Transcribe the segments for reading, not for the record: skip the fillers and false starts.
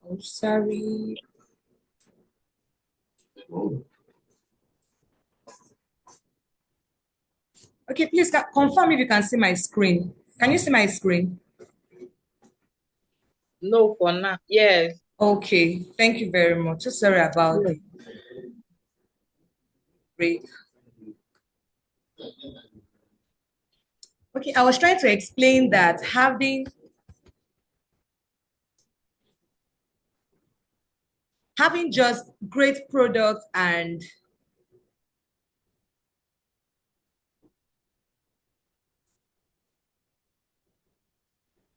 Oh, sorry. Okay, please confirm if you can see my screen. Can you see my screen? No, for now. Yes. Okay, thank you very much. So sorry about Yes. the break. Okay, I was trying to explain that having just great products and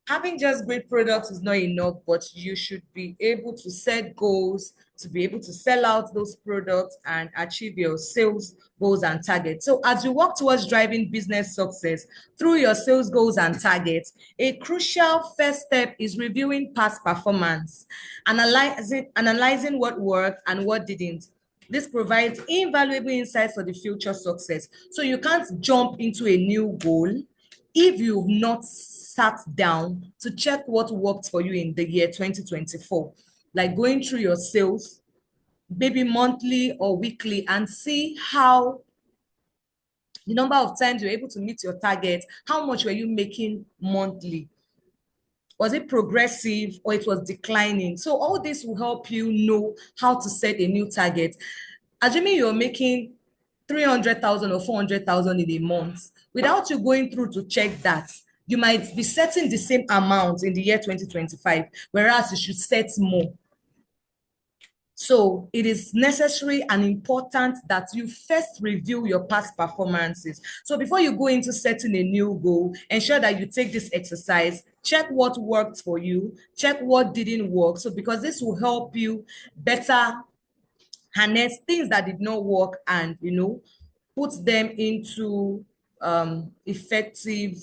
having just great products is not enough, but you should be able to set goals to be able to sell out those products and achieve your sales goals and targets. So, as you work towards driving business success through your sales goals and targets, a crucial first step is reviewing past performance, analyzing what worked and what didn't. This provides invaluable insights for the future success. So, you can't jump into a new goal if you've not sat down to check what worked for you in the year 2024, like going through your sales, maybe monthly or weekly, and see how the number of times you're able to meet your target, how much were you making monthly? Was it progressive or it was declining? So all this will help you know how to set a new target. Assuming you're making 300,000 or 400,000 in a month, without you going through to check that, you might be setting the same amount in the year 2025, whereas you should set more. So it is necessary and important that you first review your past performances. So before you go into setting a new goal, ensure that you take this exercise, check what worked for you, check what didn't work. So because this will help you better harness things that did not work and put them into effective.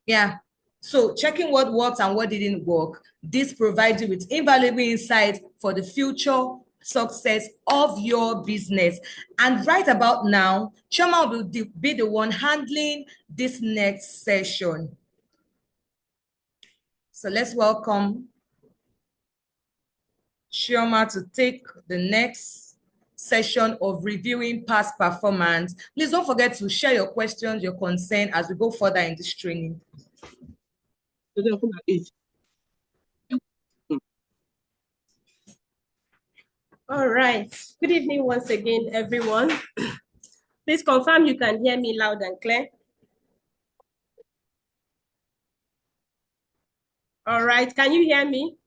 Yeah. So checking what worked and what didn't work, this provides you with invaluable insight for the future success of your business. And right about now, Chioma will be the one handling this next session. So let's welcome Chioma to take the next session of reviewing past performance. Please don't forget to share your questions, your concern as we go further in this training. All right. Good evening once again, everyone. Please confirm you can hear me loud and clear. All right. Can you hear me?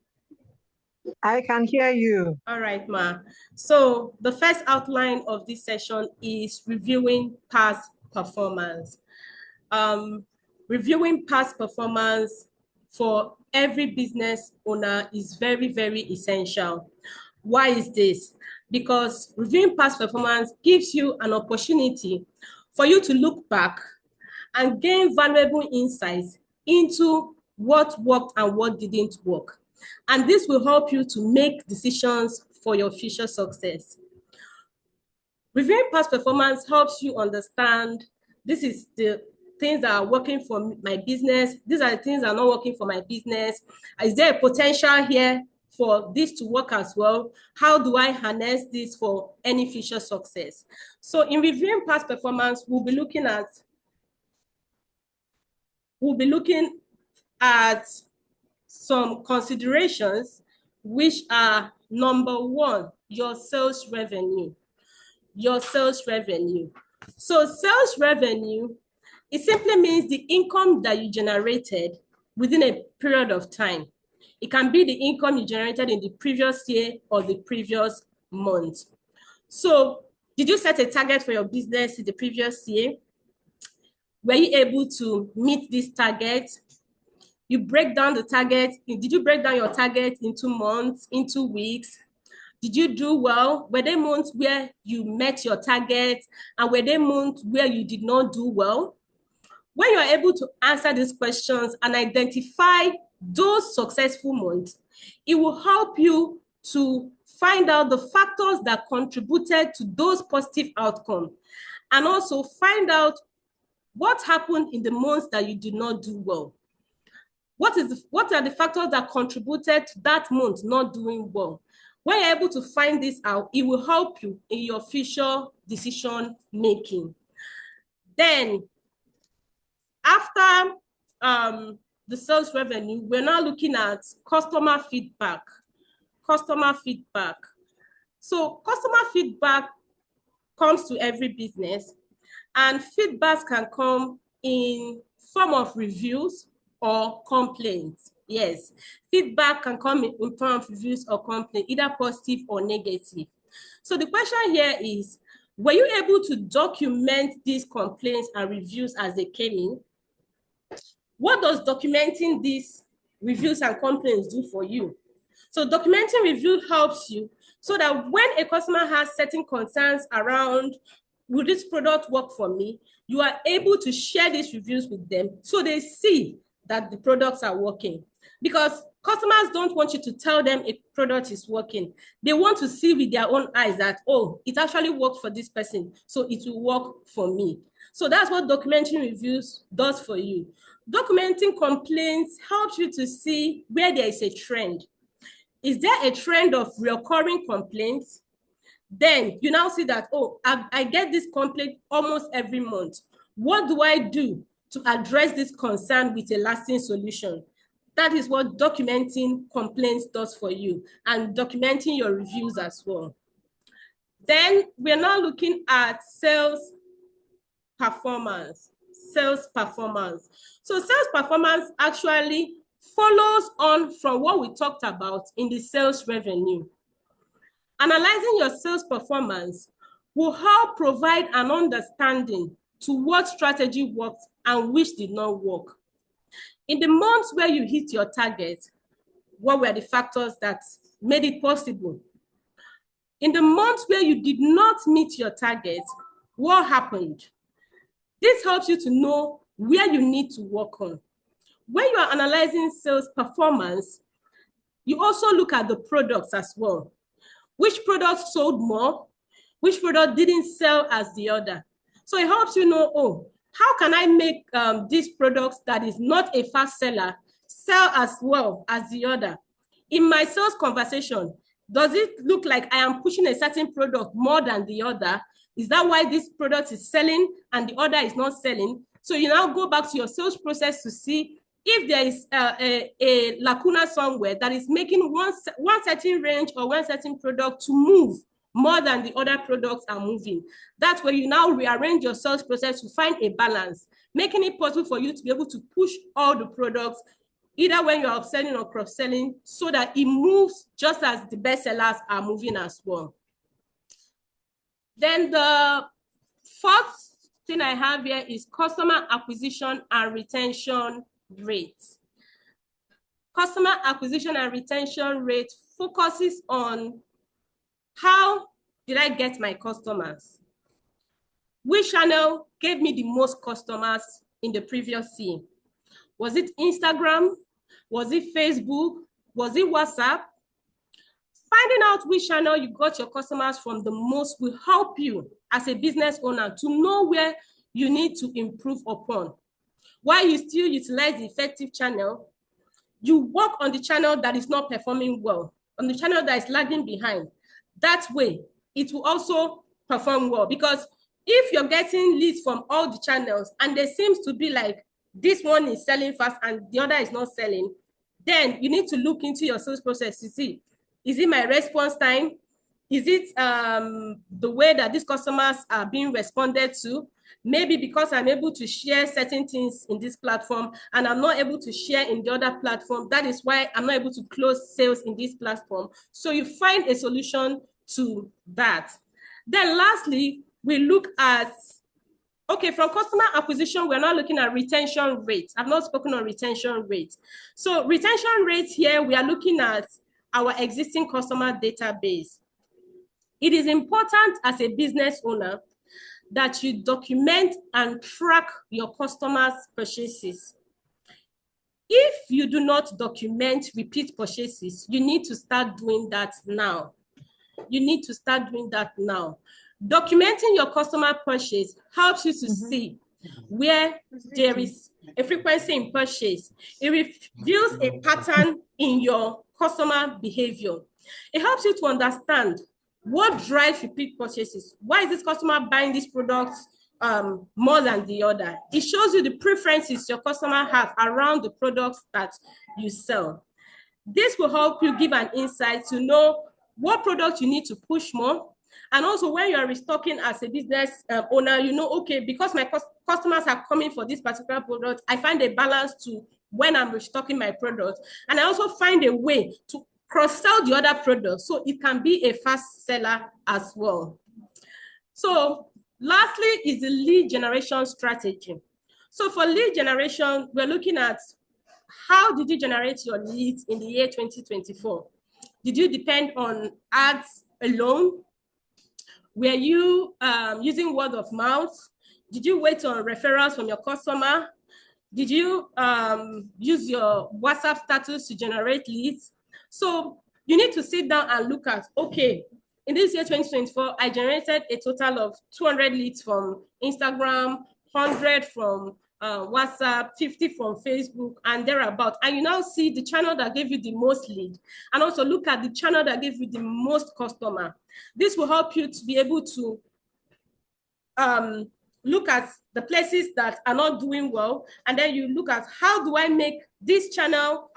I can hear you. All right, Ma. So the first outline of this session is reviewing past performance. Reviewing past performance for every business owner is very, very essential. Why is this? Because reviewing past performance gives you an opportunity for you to look back and gain valuable insights into what worked and what didn't work. And this will help you to make decisions for your future success. Reviewing past performance helps you understand this is the things that are working for my business. These are the things that are not working for my business. Is there a potential here for this to work as well? How do I harness this for any future success? So in reviewing past performance, we'll be looking at some considerations, which are number one, your sales revenue. Your sales revenue. So sales revenue, it simply means the income that you generated within a period of time. It can be the income you generated in the previous year or the previous month. So did you set a target for your business in the previous year? Were you able to meet this target? You break down the target. Did you break down your target into months, into weeks? Did you do well? Were there months where you met your target, and were there months where you did not do well? When you're able to answer these questions and identify those successful months, it will help you to find out the factors that contributed to those positive outcomes, and also find out What happened in the months that you did not do well? What are the factors that contributed to that month not doing well? When you're able to find this out, it will help you in your future decision making. Then, after the sales revenue, we're now looking at customer feedback. Customer feedback. So customer feedback comes to every business, and feedbacks can come in form of reviews or complaints. Yes, feedback can come in form of reviews or complaints, either positive or negative. So the question here is, were you able to document these complaints and reviews as they came in? What does documenting these reviews and complaints do for you? So documenting review helps you so that when a customer has certain concerns around, will this product work for me? You are able to share these reviews with them so they see that the products are working. Because customers don't want you to tell them a product is working. They want to see with their own eyes that, oh, it actually worked for this person, so it will work for me. So that's what documenting reviews does for you. Documenting complaints helps you to see where there is a trend. Is there a trend of recurring complaints? Then you now see that, oh, I get this complaint almost every month. What do I do to address this concern with a lasting solution? That is what documenting complaints does for you, and documenting your reviews as well. Then we're now looking at sales performance. Sales performance. So sales performance actually follows on from what we talked about in the sales revenue. Analyzing your sales performance will help provide an understanding to what strategy worked and which did not work. In the months where you hit your target, what were the factors that made it possible? In the months where you did not meet your target, what happened? This helps you to know where you need to work on. When you are analyzing sales performance, you also look at the products as well. Which product sold more? Which product didn't sell as the other? So it helps you know, oh, how can I make this product that is not a fast seller sell as well as the other? In my sales conversation, does it look like I am pushing a certain product more than the other? Is that why this product is selling and the other is not selling? So you now go back to your sales process to see if there is a lacuna somewhere that is making one certain range or one certain product to move more than the other products are moving. That's where you now rearrange your sales process to find a balance, making it possible for you to be able to push all the products, either when you're upselling or cross-selling, so that it moves just as the best sellers are moving as well. Then the fourth thing I have here is customer acquisition and retention rate. Customer acquisition and retention rate focuses on how did I get my customers? Which channel gave me the most customers in the previous year? Was it Instagram? Was it Facebook? Was it WhatsApp? Finding out which channel you got your customers from the most will help you as a business owner to know where you need to improve upon. While you still utilize the effective channel, you work on the channel that is not performing well, on the channel that is lagging behind. That way, it will also perform well, because if you're getting leads from all the channels and there seems to be like this one is selling fast and the other is not selling, then you need to look into your sales process to see, is it my response time? Is it the way that these customers are being responded to? Maybe because I'm able to share certain things in this platform and I'm not able to share in the other platform. That is why I'm not able to close sales in this platform. So you find a solution to that. Then lastly, we look at, okay, from customer acquisition, we're now looking at retention rates. I've not spoken on retention rates. So retention rates here, we are looking at our existing customer database. It is important as a business owner that you document and track your customers' purchases. If you do not document repeat purchases, you need to start doing that now. You need to start doing that now. Documenting your customer purchase helps you to see where there is a frequency in purchase. It reveals a pattern in your customer behavior. It helps you to understand what drives repeat purchases. Why is this customer buying these products more than the other? It shows you the preferences your customer have around the products that you sell. This will help you give an insight to know what product you need to push more. And also when you are restocking as a business owner, you know, okay, because my customers are coming for this particular product, I find a balance to when I'm restocking my product. And I also find a way to cross-sell the other products so it can be a fast seller as well. So lastly is the lead generation strategy. So for lead generation, we're looking at how did you generate your leads in the year 2024? Did you depend on ads alone? Were you using word of mouth? Did you wait on referrals from your customer? Did you use your WhatsApp status to generate leads? So you need to sit down and look at, okay, in this year 2024, I generated a total of 200 leads from Instagram, 100 from WhatsApp, 50 from Facebook, and thereabout. And you now see the channel that gave you the most lead, and also look at the channel that gave you the most customer. This will help you to be able to look at the places that are not doing well, and then you look at how do I make this channel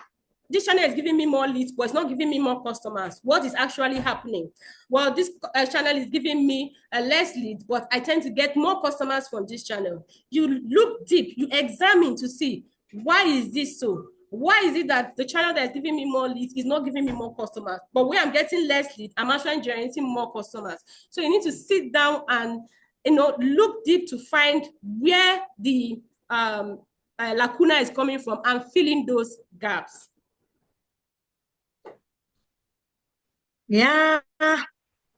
is giving me more leads, but it's not giving me more customers. What is actually happening? Well, this channel is giving me less leads, but I tend to get more customers from this channel. You look deep, you examine to see, why is this so? Why is it that the channel that is giving me more leads is not giving me more customers? But when I'm getting less leads, I'm actually generating more customers. So you need to sit down and look deep to find where the lacuna is coming from and fill in those gaps. Yeah,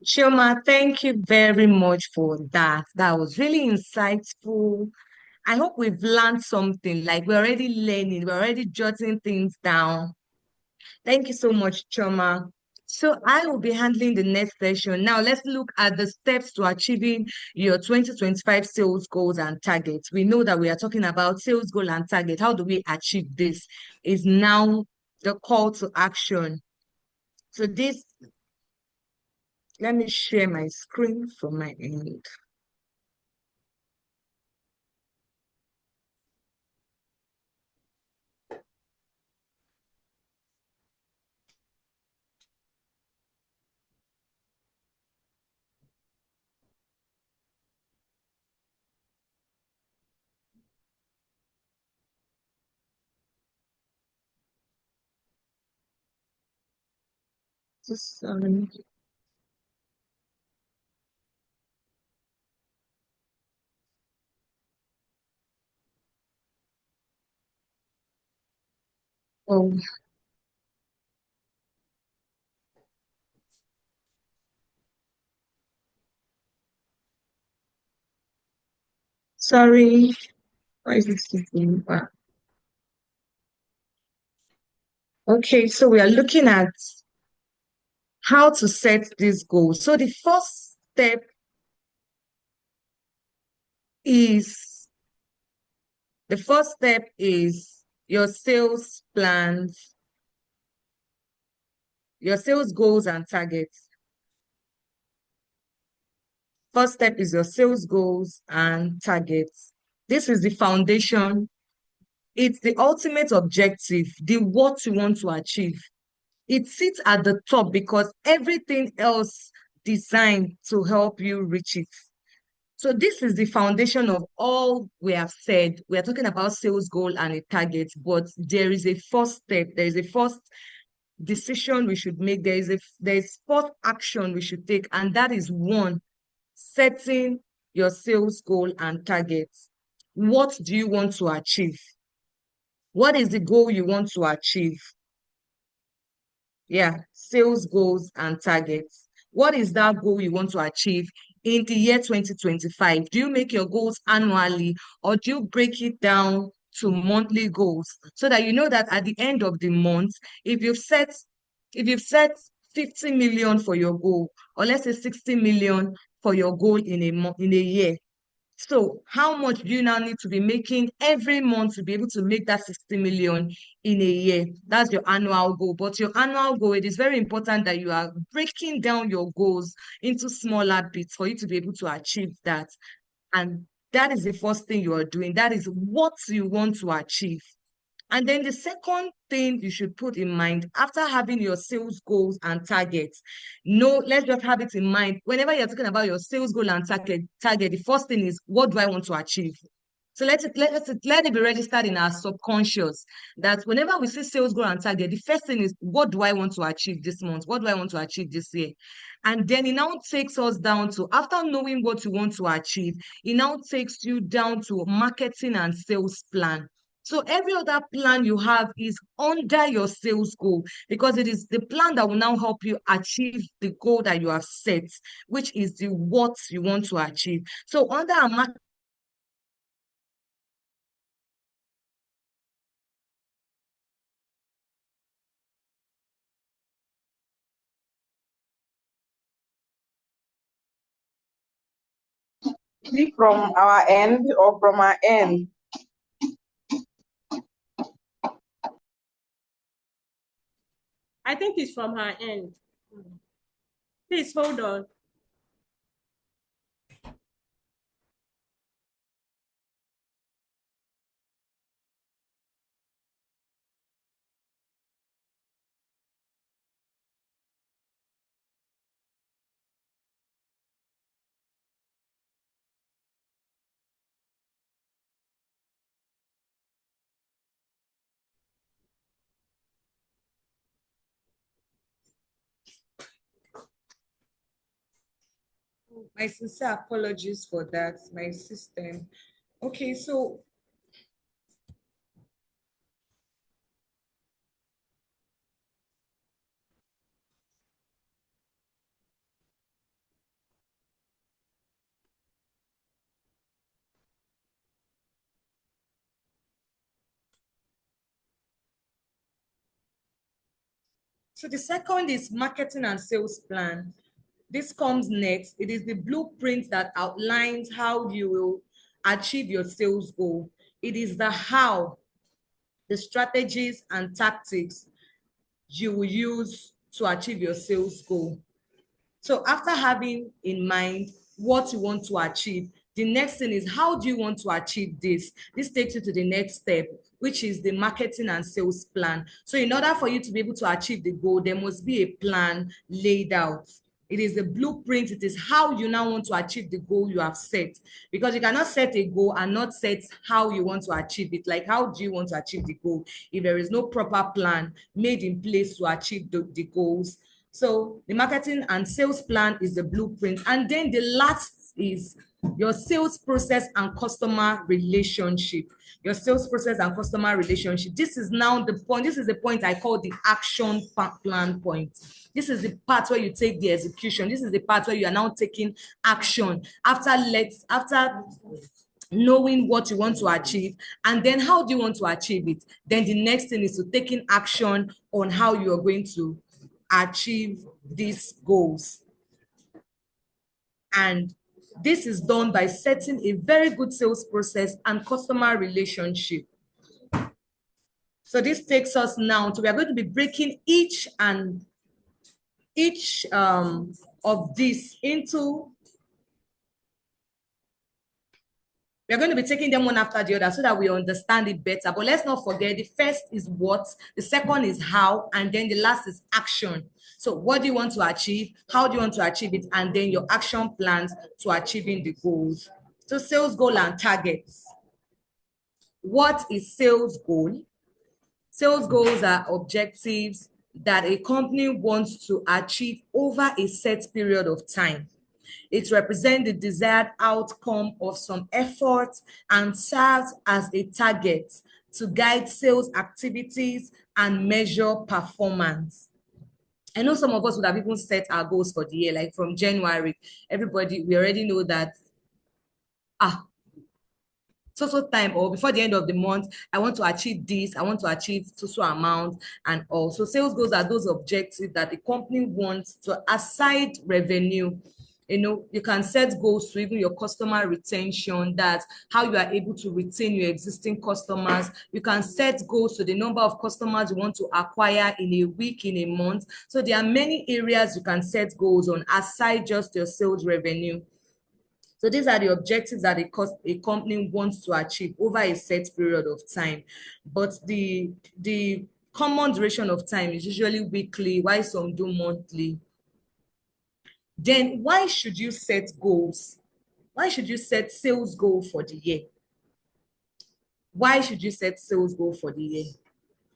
Chioma, thank you very much for that. That was really insightful. I hope we've learned something, like we're already learning, we're already jotting things down. Thank you so much, Chioma. So I will be handling the next session. Now let's look at the steps to achieving your 2025 sales goals and targets. We know that we are talking about sales goal and target. How do we achieve this? Is now the call to action. So this, let me share my screen from my end. Just, oh, sorry. Why is it sticking back? Okay, so we are looking at how to set these goals. So the first step is your sales plans, your sales goals and targets. First step is your sales goals and targets. This is the foundation. It's the ultimate objective, the what you want to achieve. It sits at the top because everything else designed to help you reach it. So this is the foundation of all we have said. We are talking about sales goal and a target, but there is a first step. There is a first decision we should make. There is first action we should take, and that is one, setting your sales goal and targets. What do you want to achieve? What is the goal you want to achieve? Yeah, sales goals and targets. What is that goal you want to achieve in the year 2025? Do you make your goals annually, or do you break it down to monthly goals so that you know that at the end of the month, if you've set 50 million for your goal, or let's say 60 million for your goal in a year, So how much do you now need to be making every month to be able to make that 60 million in a year? That's your annual goal. But your annual goal, it is very important that you are breaking down your goals into smaller bits for you to be able to achieve that. And that is the first thing you are doing. That is what you want to achieve. And then the second thing you should put in mind after having your sales goals and targets, let's just have it in mind. Whenever you're talking about your sales goal and target, the first thing is, what do I want to achieve? So let it be registered in our subconscious that whenever we see sales goal and target, the first thing is, what do I want to achieve this month? What do I want to achieve this year? And then it now takes us down to, after knowing what you want to achieve, it now takes you down to marketing and sales plan. So every other plan you have is under your sales goal, because it is the plan that will now help you achieve the goal that you have set, which is the what you want to achieve. So under a market, Is from our end or from our end? I think it's from her end. Please hold on. my sincere apologies for that, my system. Okay, so the second is marketing and sales plan. This comes next. It is the blueprint that outlines how you will achieve your sales goal. It is the how, the strategies and tactics you will use to achieve your sales goal. So after having in mind what you want to achieve, the next thing is, how do you want to achieve this? This takes you to the next step, which is the marketing and sales plan. So in order for you to be able to achieve the goal, there must be a plan laid out. It is the blueprint. It is how you now want to achieve the goal you have set, because you cannot set a goal and not set how you want to achieve it. Like, how do you want to achieve the goal if there is no proper plan made in place to achieve the goals? So the marketing and sales plan is the blueprint. And then the last is your sales process and customer relationship. Your sales process and customer relationship. This is now the point. This is the point I call the action plan point. This is the part where you take the execution. This is the part where you are now taking action after knowing what you want to achieve, and then how do you want to achieve it. Then the next thing is to taking action on how you are going to achieve these goals. And this is done by setting a very good sales process and customer relationship. So this takes us now to, we are going to be breaking each of these into, we are going to be taking them one after the other so that we understand it better. But let's not forget, the first is what, the second is how, and then the last is action. So what do you want to achieve? How do you want to achieve it? And then your action plans to achieving the goals. So sales goal and targets. What is sales goal? Sales goals are objectives that a company wants to achieve over a set period of time. It represents the desired outcome of some effort and serves as a target to guide sales activities and measure performance. I know some of us would have even set our goals for the year, like from January. Everybody, we already know that, so time, or before the end of the month, I want to achieve this, I want to achieve so amount, and also sales goals are those objectives that the company wants to, aside revenue, You can set goals to even your customer retention, that's how you are able to retain your existing customers. You can set goals to the number of customers you want to acquire in a week, in a month. So there are many areas you can set goals on aside just your sales revenue. So these are the objectives that a company wants to achieve over a set period of time. But the common duration of time is usually weekly, while some do monthly. Then why should you set goals? Why should you set sales goal for the year? Why should you set sales goal for the year?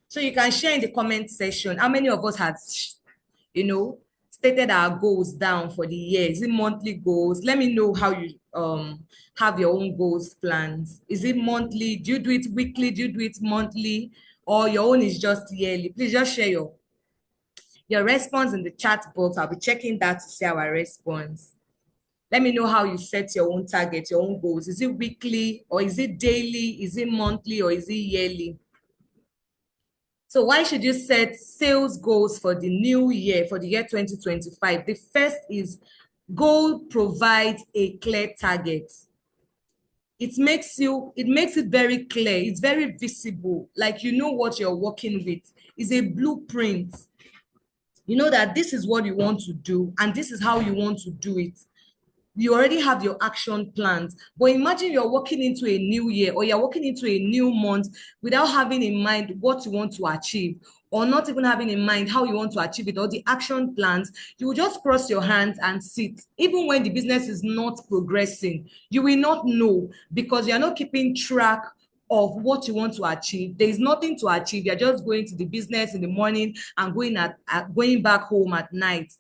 So you can share in the comment section how many of us have, stated our goals down for the year. Is it monthly goals? Let me know how you have your own goals plans. Is it monthly? Do you do it weekly? Do you do it monthly? Or your own is just yearly? Please just share your response in the chat box. I'll be checking that to see our response. Let me know how you set your own target, your own goals. Is it weekly or is it daily? Is it monthly or is it yearly? So why should you set sales goals for the new year, for the year 2025? The first is goal provides a clear target. It makes it very clear. It's very visible. Like you know what you're working with. It's a blueprint. You know that this is what you want to do and this is how you want to do it. You already have your action plans. But imagine you're walking into a new year or you're walking into a new month without having in mind what you want to achieve, or not even having in mind how you want to achieve it or the action plans. You will just cross your hands and sit. Even when the business is not progressing, you will not know because you're not keeping track of what you want to achieve. There is nothing to achieve. You're just going to the business in the morning and going back home at night.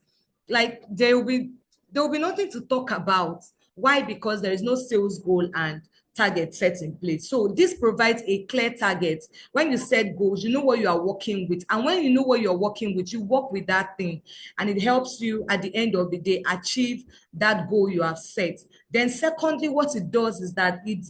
Like there will be nothing to talk about. Why? Because there is no sales goal and target set in place. So this provides a clear target. When you set goals, you know what you are working with. And when you know what you're working with, you work with that thing. And it helps you at the end of the day achieve that goal you have set. Then secondly, what it does is that it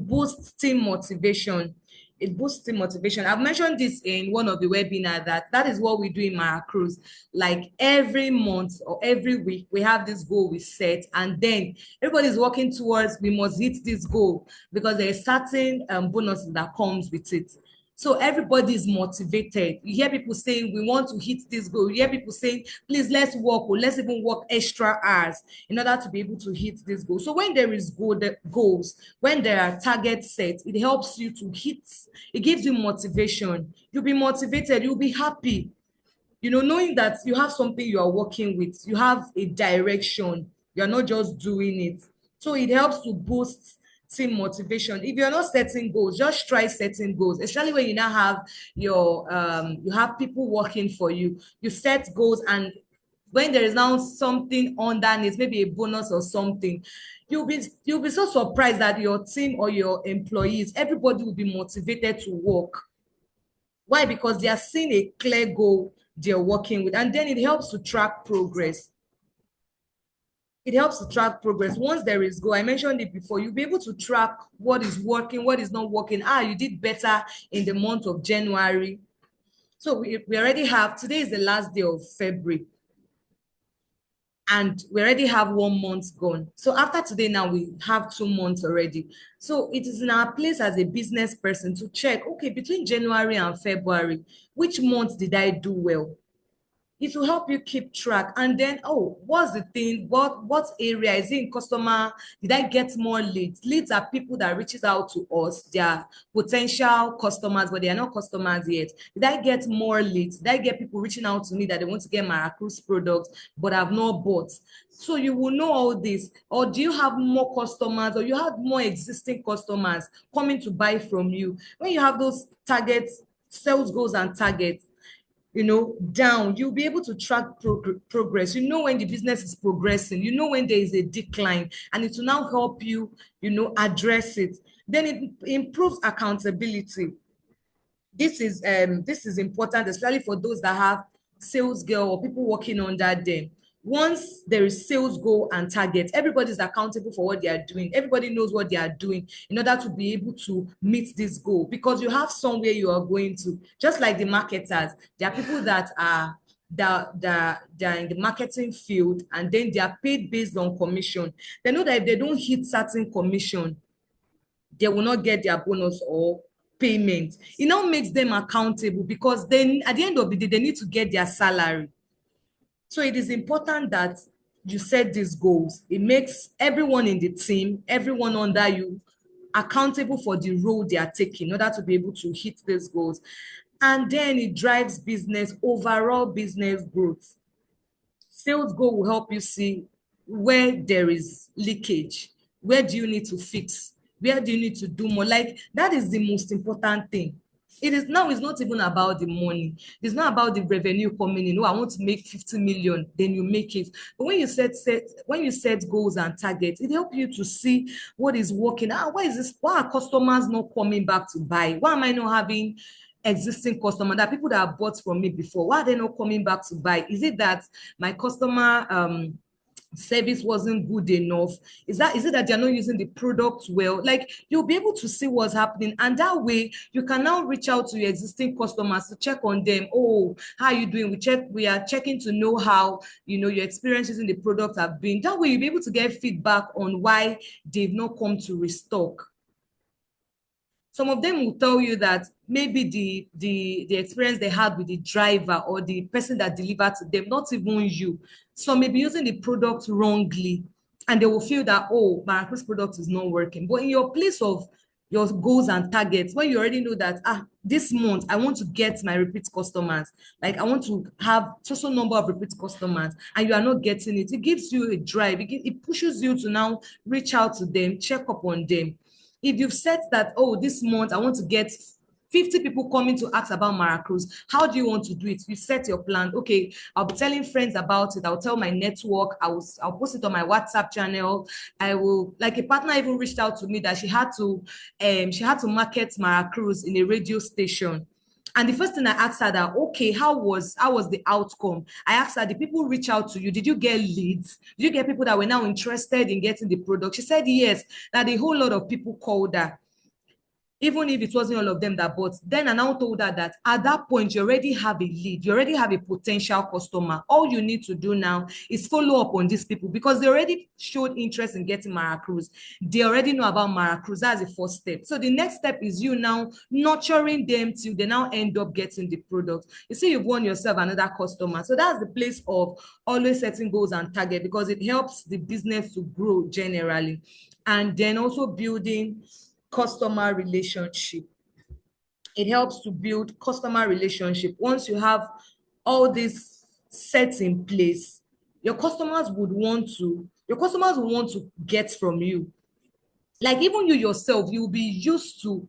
boosts team motivation. It boosts team motivation. I've mentioned this in one of the webinars that is what we do in Maracruz. Like every month or every week, we have this goal we set, and then everybody's working towards we must hit this goal because there are certain bonuses that comes with it. So everybody is motivated. You hear people saying, we want to hit this goal. You hear people saying, please, let's work, or let's even work extra hours in order to be able to hit this goal. So when there is goals, when there are targets set, it helps you to hit. It gives you motivation. You'll be motivated. You'll be happy. Knowing that you have something you are working with. You have a direction. You're not just doing it. So it helps to boost team motivation. If you're not setting goals, just try setting goals, especially when you now have you have people working for you. You set goals, and when there is now something underneath, maybe a bonus or something, you'll be so surprised that your team or your employees, everybody will be motivated to work. Why? Because they are seeing a clear goal they're working with, and then it helps to track progress. It helps to track progress. Once there is goal, I mentioned it before, you'll be able to track what is working, what is not working. You did better in the month of January. So we already have, today is the last day of February. And we already have 1 month gone. So after today now, we have 2 months already. So it is in our place as a business person to check, okay, between January and February, which month did I do well? It will help you keep track. And then, what's the thing? What area is it in customer? Did I get more leads? Leads are people that reaches out to us. They are potential customers, but they are not customers yet. Did I get more leads? Did I get people reaching out to me that they want to get Maracruz products, but have not bought? So you will know all this. Or do you have more customers, or you have more existing customers coming to buy from you? When you have those targets, sales goals and targets, down, you'll be able to track progress. When the business is progressing, when there is a decline, and it will now help you, address it. Then it improves accountability. This is important, especially for those that have sales girl or people working under them. Once there is sales goal and target, everybody is accountable for what they are doing. Everybody knows what they are doing in order to be able to meet this goal, because you have somewhere you are going to. Just like the marketers, there are people that are they're in the marketing field, and then they are paid based on commission. They know that if they don't hit certain commission, they will not get their bonus or payment. It now makes them accountable, because then at the end of the day, they need to get their salary. So it is important that you set these goals. It makes everyone in the team, everyone under you, accountable for the role they are taking in order to be able to hit these goals. And then it drives business, overall business growth. Sales goal will help you see where there is leakage. Where do you need to fix? Where do you need to do more? Like, that is the most important thing. It's not even about the money. It's not about the revenue coming in. Oh, I want to make 50 million, then you make it. But when you set goals and targets, it helps you to see what is working. Why are customers not coming back to buy? Why am I not having existing customer, that people that have bought from me before, why are they not coming back to buy? Is it that my customer service wasn't good enough? Is it that they're not using the product well? Like, you'll be able to see what's happening, and that way you can now reach out to your existing customers to check on them. Oh, how are you doing? We are checking to know how your experiences in the product have been. That way you'll be able to get feedback on why they've not come to restock. Some of them will tell you that maybe the experience they had with the driver or the person that delivered to them, not even you. Some may be using the product wrongly, and they will feel that, oh, Maracruz product is not working. But in your place of your goals and targets, when you already know that, this month I want to get my repeat customers, like I want to have so number of repeat customers, and you are not getting it, it gives you a drive. It pushes you to now reach out to them, check up on them. If you've set that, oh, this month I want to get 50 people coming to ask about Maracruz, how do you want to do it? You set your plan. Okay, I'll be telling friends about it. I'll tell my network. I'll post it on my WhatsApp channel. I will, like, a partner even reached out to me that she had to market Maracruz in a radio station. And the first thing I asked her that, okay, how was the outcome? I asked her, did people reach out to you? Did you get leads? Did you get people that were now interested in getting the product? She said yes, that a whole lot of people called her, even if it wasn't all of them that bought. Then I now told her that at that point, you already have a lead. You already have a potential customer. All you need to do now is follow up on these people, because they already showed interest in getting Maracruz. They already know about Maracruz. That's the first step. So the next step is you now nurturing them till they now end up getting the product. You see, you've won yourself another customer. So that's the place of always setting goals and target, because it helps the business to grow generally. And then also building customer relationship. It helps to build customer relationship. Once you have all this set in place, your customers will want to get from you. Like, even you yourself, you'll be used to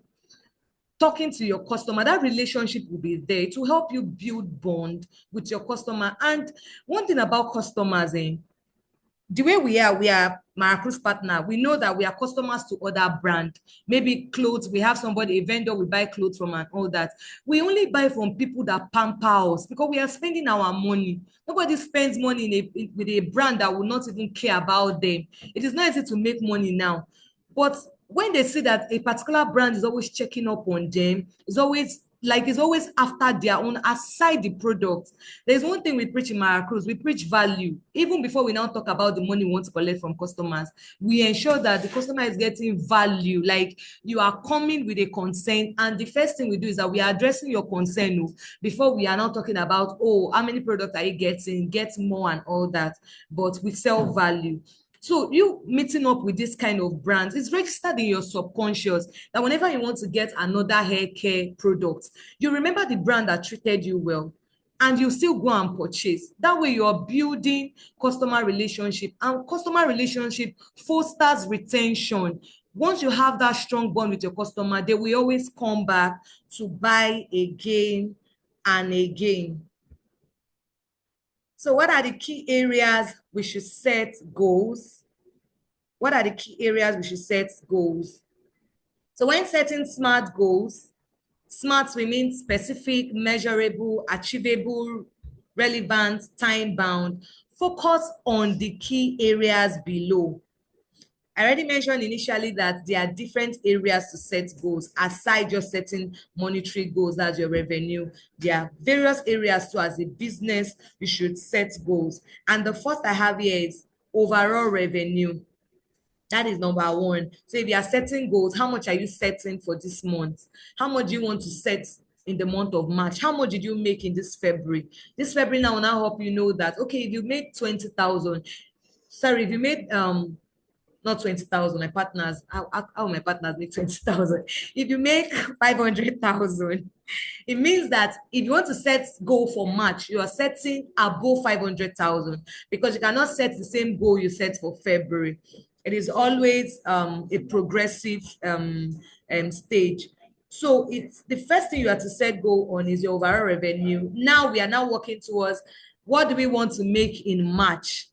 talking to your customer. That relationship will be there to help you build bond with your customer. And one thing about customers, the way we are Maracruz partner, we know that we are customers to other brand. Maybe clothes, we have somebody, a vendor we buy clothes from and all that. We only buy from people that pamper us, because we are spending our money. Nobody spends money with a brand that will not even care about them. It is not easy to make money now. But when they see that a particular brand is always checking up on them, it's always after their own, aside the product. There's one thing we preach in Maracruz: we preach value. Even before we now talk about the money we want to collect from customers, we ensure that the customer is getting value. Like, you are coming with a concern, and the first thing we do is that we are addressing your concern before we are now talking about, oh, how many products are you getting, get more and all that. But we sell value. So you meeting up with this kind of brands, it's registered in your subconscious that whenever you want to get another hair care product, you remember the brand that treated you well, and you still go and purchase. That way you're building customer relationship, and customer relationship fosters retention. Once you have that strong bond with your customer, they will always come back to buy again and again. So what are the key areas we should set goals? What are the key areas we should set goals? So when setting SMART goals, SMART remains specific, measurable, achievable, relevant, time-bound. Focus on the key areas below. I already mentioned initially that there are different areas to set goals aside just setting monetary goals as your revenue. There are various areas too. As a business, you should set goals. And the first I have here is overall revenue. That is number one. So if you are setting goals, how much are you setting for this month? How much do you want to set in the month of March? How much did you make in this February? This February now will now help you know that, okay, if you made 20,000, sorry, if you made not 20,000, my partners, how my partners make 20,000. If you make 500,000, it means that if you want to set goal for March, you are setting above 500,000 because you cannot set the same goal you set for February. It is always a progressive stage. So it's the first thing you have to set goal on is your overall revenue. Now we are now working towards what do we want to make in March?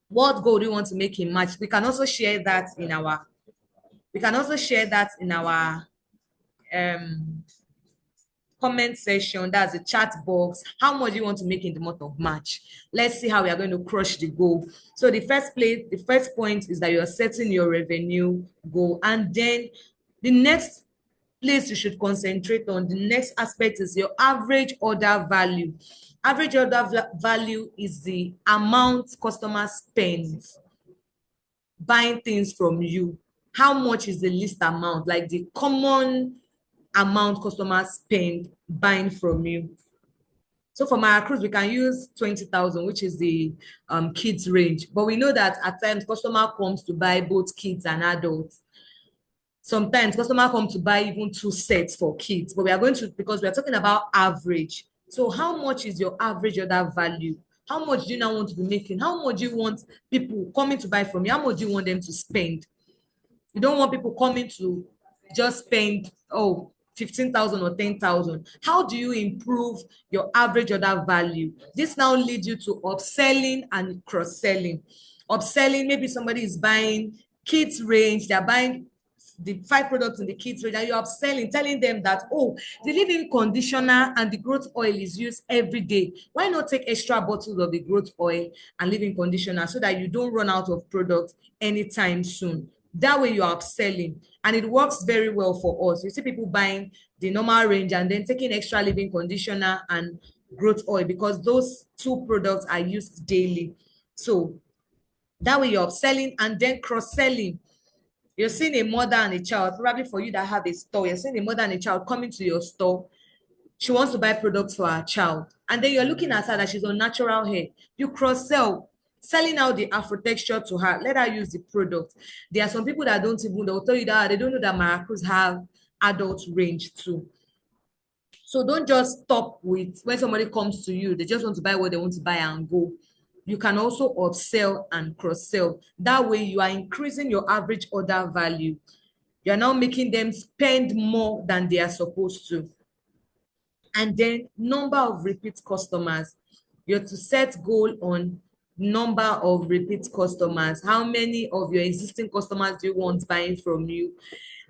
What goal do you want to make in March? We can also share that in our comment section. That's a chat box. How much do you want to make in the month of March? Let's see how we are going to crush the goal. So the first point is that you're setting your revenue goal, and then the next place you should concentrate on, the next aspect is your average order value. Average order value is the amount customers spend buying things from you. How much is the least amount, like the common amount customers spend buying from you? So for my cruise, we can use 20,000, which is the kids range. But we know that at times customer comes to buy both kids and adults. Sometimes customer come to buy even 2 sets for kids, but we are going to, because we are talking about average. So how much is your average order value? How much do you now want to be making? How much do you want people coming to buy from you? How much do you want them to spend? You don't want people coming to just spend, 15,000 or 10,000. How do you improve your average order value? This now leads you to upselling and cross-selling. Upselling, maybe somebody is buying kids range, they're buying the 5 products in the kids range, and you're upselling, telling them that, the leave-in conditioner and the growth oil is used every day. Why not take extra bottles of the growth oil and leave-in conditioner so that you don't run out of products anytime soon? That way you're upselling, and it works very well for us. You see people buying the normal range and then taking extra leave-in conditioner and growth oil because those 2 products are used daily. So that way you're upselling and then cross-selling. You're seeing a mother and a child, probably for you that have a store, you're seeing a mother and a child coming to your store. She wants to buy products for her child. And then you're looking at her that she's on natural hair. You cross-sell, selling out the Afro texture to her. Let her use the product. There are some people that don't even, they'll tell you that they don't know that Maracruz have adult range too. So don't just stop with when somebody comes to you, they just want to buy what they want to buy and go. You can also upsell and cross-sell. That way you are increasing your average order value. You are now making them spend more than they are supposed to. And then number of repeat customers. You have to set goal on number of repeat customers. How many of your existing customers do you want buying from you?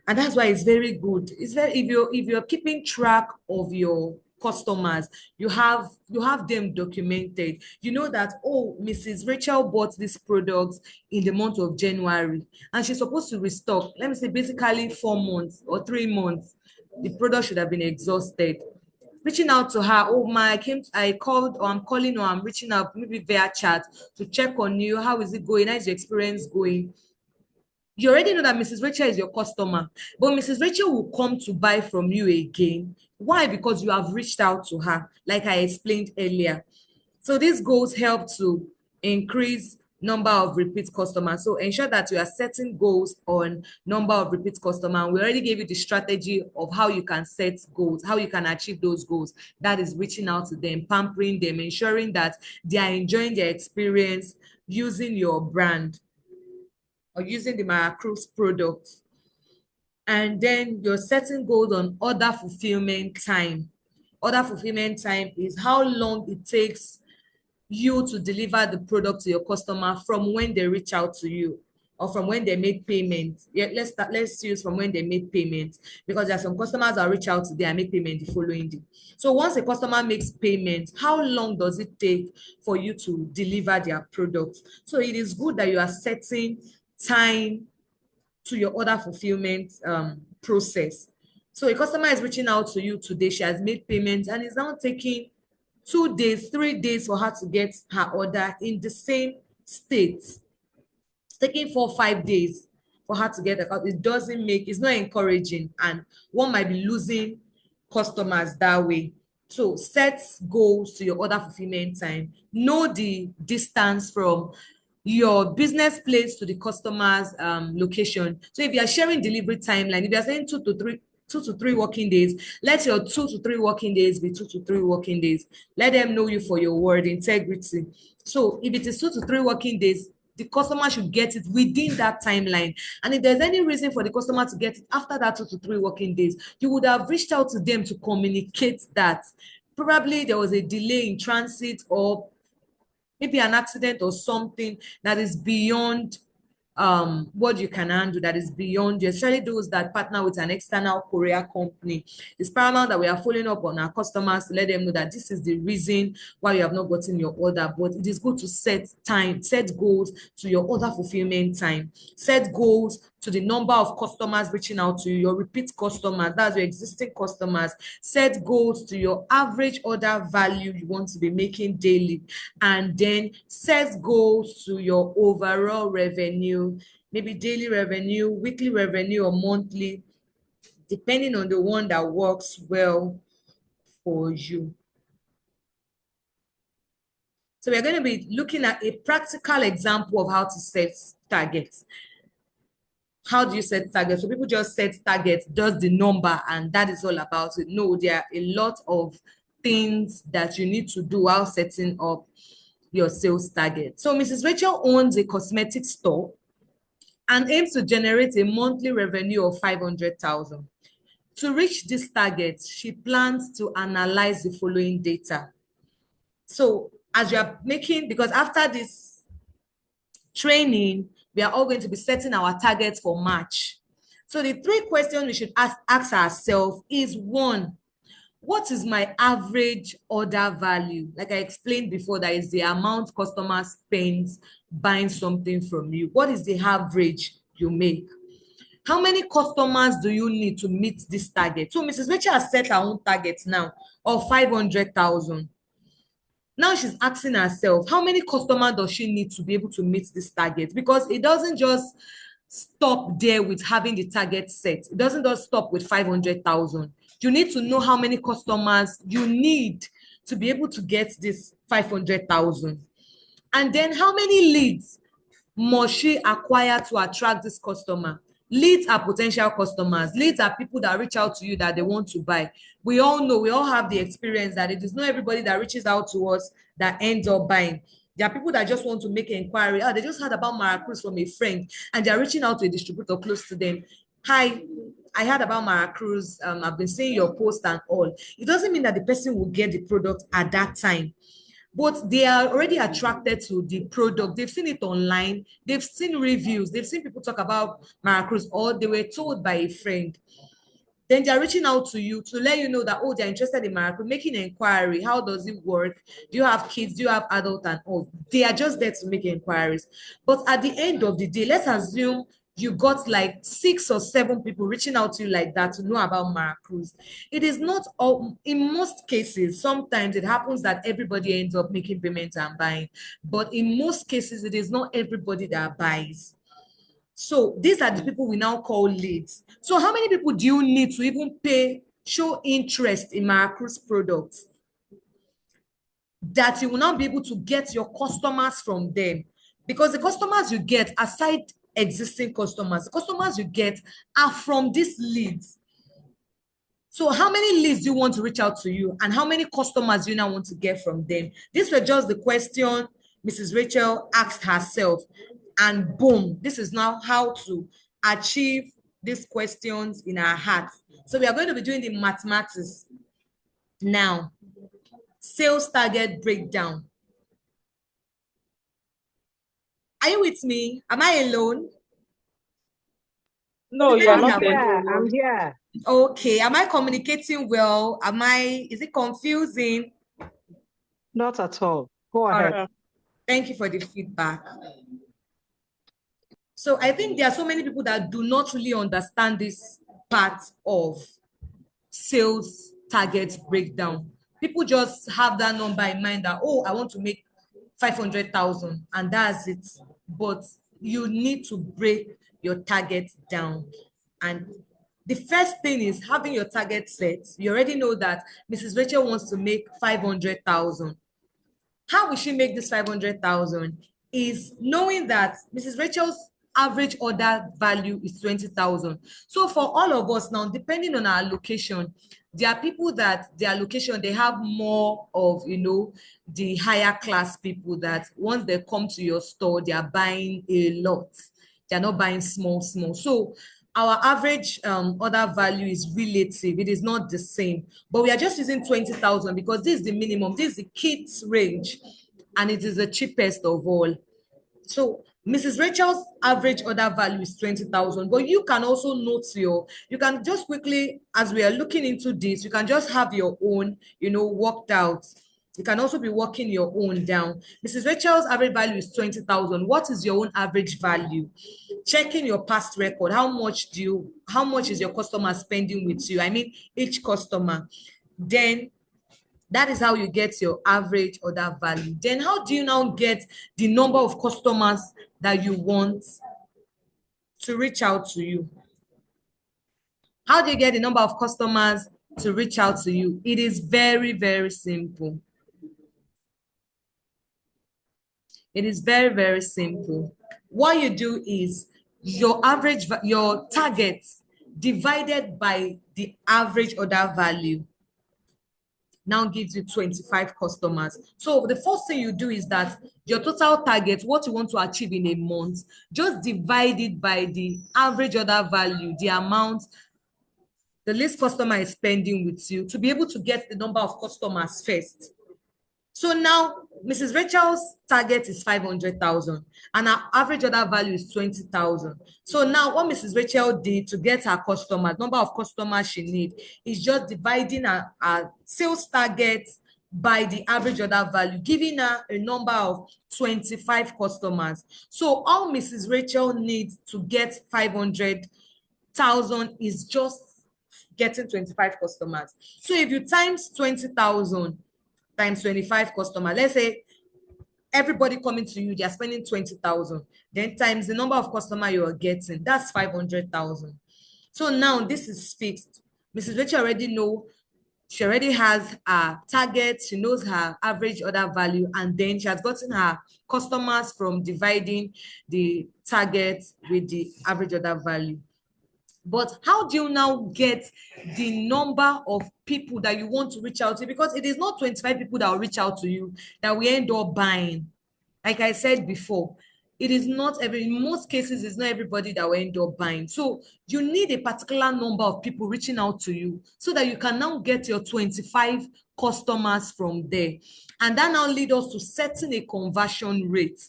And that's why it's very good. It's very, if you're keeping track of your customers, you have them documented. You know that, Mrs. Rachel bought this product in the month of January and she's supposed to restock, let me say basically 4 months or 3 months. The product should have been exhausted. Reaching out to her, I called, or I'm calling, or I'm reaching out maybe via chat to check on you. How is it going? How is your experience going? You already know that Mrs. Rachel is your customer, but Mrs. Rachel will come to buy from you again. Why? Because you have reached out to her, like I explained earlier. So these goals help to increase number of repeat customers. So ensure that you are setting goals on number of repeat customers. We already gave you the strategy of how you can set goals, how you can achieve those goals. That is reaching out to them, pampering them, ensuring that they are enjoying their experience using your brand or using the Maracruz products. And then you're setting goals on order fulfillment time. Order fulfillment time is how long it takes you to deliver the product to your customer from when they reach out to you or from when they make payments. Yeah, let's use from when they make payments, because there are some customers that reach out today and make payment the following day. So once a customer makes payments, how long does it take for you to deliver their products? So it is good that you are setting time to your order fulfillment process. So a customer is reaching out to you today. She has made payments and it's now taking 2 days, 3 days for her to get her order in the same state. It's taking 4, 5 days for her to get a call. It's not encouraging, and one might be losing customers that way. So set goals to your order fulfillment time. Know the distance from your business place to the customer's location. So if you are sharing delivery timeline, if you are saying 2 to 3 working days, let your 2 to 3 working days be 2 to 3 working days. Let them know you for your word, integrity. So if it is 2 to 3 working days, the customer should get it within that timeline. And if there's any reason for the customer to get it after that 2 to 3 working days, you would have reached out to them to communicate that. Probably there was a delay in transit, or maybe an accident or something that is beyond what you can handle, that is beyond you, especially those that partner with an external courier company. It's paramount that we are following up on our customers to let them know that this is the reason why you have not gotten your order. But it is good to set goals to your order fulfillment time, set goals to the number of customers reaching out to you, your repeat customers, that's your existing customers. Set goals to your average order value you want to be making daily, and then set goals to your overall revenue, maybe daily revenue, weekly revenue, or monthly, depending on the one that works well for you. So we're going to be looking at a practical example of how to set targets. How do you set targets? So people just set targets, just the number, and that is all about it. No, there are a lot of things that you need to do while setting up your sales target. So Mrs. Rachel owns a cosmetic store and aims to generate a monthly revenue of 500,000. To reach this target, she plans to analyze the following data. So as you are making, because after this training, we are all going to be setting our targets for March. So the 3 questions we should ask ourselves is: 1, what is my average order value? Like I explained before, that is the amount customer spends buying something from you. What is the average you make? How many customers do you need to meet this target? So Mrs. Rachel has set her own target now of 500,000. Now she's asking herself, how many customers does she need to be able to meet this target? Because it doesn't just stop there with having the target set. It doesn't just stop with 500,000. You need to know how many customers you need to be able to get this 500,000. And then how many leads must she acquire to attract this customer? Leads are potential customers. Leads are people that reach out to you that they want to buy. We all know, we all have the experience that it is not everybody that reaches out to us that ends up buying. There are people that just want to make an inquiry. Oh, they just heard about Maracruz from a friend and they're reaching out to a distributor close to them. Hi, I heard about Maracruz. I've been seeing your post and all. It doesn't mean that the person will get the product at that time, but they are already attracted to the product. They've seen it online. They've seen reviews. They've seen people talk about Maracruz, or they were told by a friend. Then they're reaching out to you to let you know that, oh, they're interested in Maracruz, making an inquiry. How does it work? Do you have kids? Do you have adults and all? They are just there to make inquiries. But at the end of the day, let's assume you got like 6 or 7 people reaching out to you like that to know about Maracruz. It is not all, in most cases, sometimes it happens that everybody ends up making payments and buying. But in most cases, it is not everybody that buys. So these are the people we now call leads. So how many people do you need to even show interest in Maracruz products, that you will now be able to get your customers from them? Because the customers you get, aside existing customers, the customers you get are from these leads. So how many leads do you want to reach out to you, and how many customers do you now want to get from them? These were just the question Mrs. Rachel asked herself, and boom, this is now how to achieve these questions in our hearts. So we are going to be doing the mathematics now. Sales target breakdown. Are you with me? Am I alone? No, you are not I'm alone. here. Okay. Am I communicating well? Is it confusing? Not at all. Go All ahead. right. Thank you for the feedback. So I think there are so many people that do not really understand this part of sales target breakdown. People just have that number in mind that, oh, I want to make 500,000 and that's it. But you need to break your target down. And the first thing is having your target set. You already know that Mrs. Rachel wants to make 500,000. How will she make this 500,000? Is knowing that Mrs. Rachel's average order value is 20,000. So for all of us now, depending on our location, there are people that their location, they have more of, the higher class people that once they come to your store, they are buying a lot. They're not buying small. So our average order value is relative. It is not the same, but we are just using 20,000 because this is the minimum. This is the kids range, and it is the cheapest of all. So Mrs. Rachel's average order value is 20,000, but you can also note you can just quickly, as we are looking into this, you can just have your own, worked out. You can also be working your own down. Mrs. Rachel's average value is 20,000. What is your own average value? Checking your past record. How much is your customer spending with you? I mean, each customer. Then that is how you get your average order value. Then how do you now get the number of customers that you want to reach out to you? How do you get the number of customers to reach out to you? It is very, very simple. It is very, very simple. What you do is your target divided by the average order value now gives you 25 customers. So the first thing you do is that your total target, what you want to achieve in a month, just divide it by the average order value, the amount the least customer is spending with you, to be able to get the number of customers first. So now Mrs. Rachel's target is 500,000 and her average order value is 20,000. So now what Mrs. Rachel did to get her customers, number of customers she needs, is just dividing her sales target by the average order value, giving her a number of 25 customers. So all Mrs. Rachel needs to get 500,000 is just getting 25 customers. So if you times 20,000 times 25 customers, let's say everybody coming to you, they are spending 20,000, then times the number of customers you are getting, that's 500,000. So now this is fixed. Mrs. Rachel already know, she already has her target, she knows her average order value, and then she has gotten her customers from dividing the target with the average order value. But how do you now get the number of people that you want to reach out to? Because it is not 25 people that will reach out to you that we end up buying. Like I said before, it is not in most cases, it's not everybody that will end up buying. So you need a particular number of people reaching out to you so that you can now get your 25 customers from there. And that now leads us to setting a conversion rate.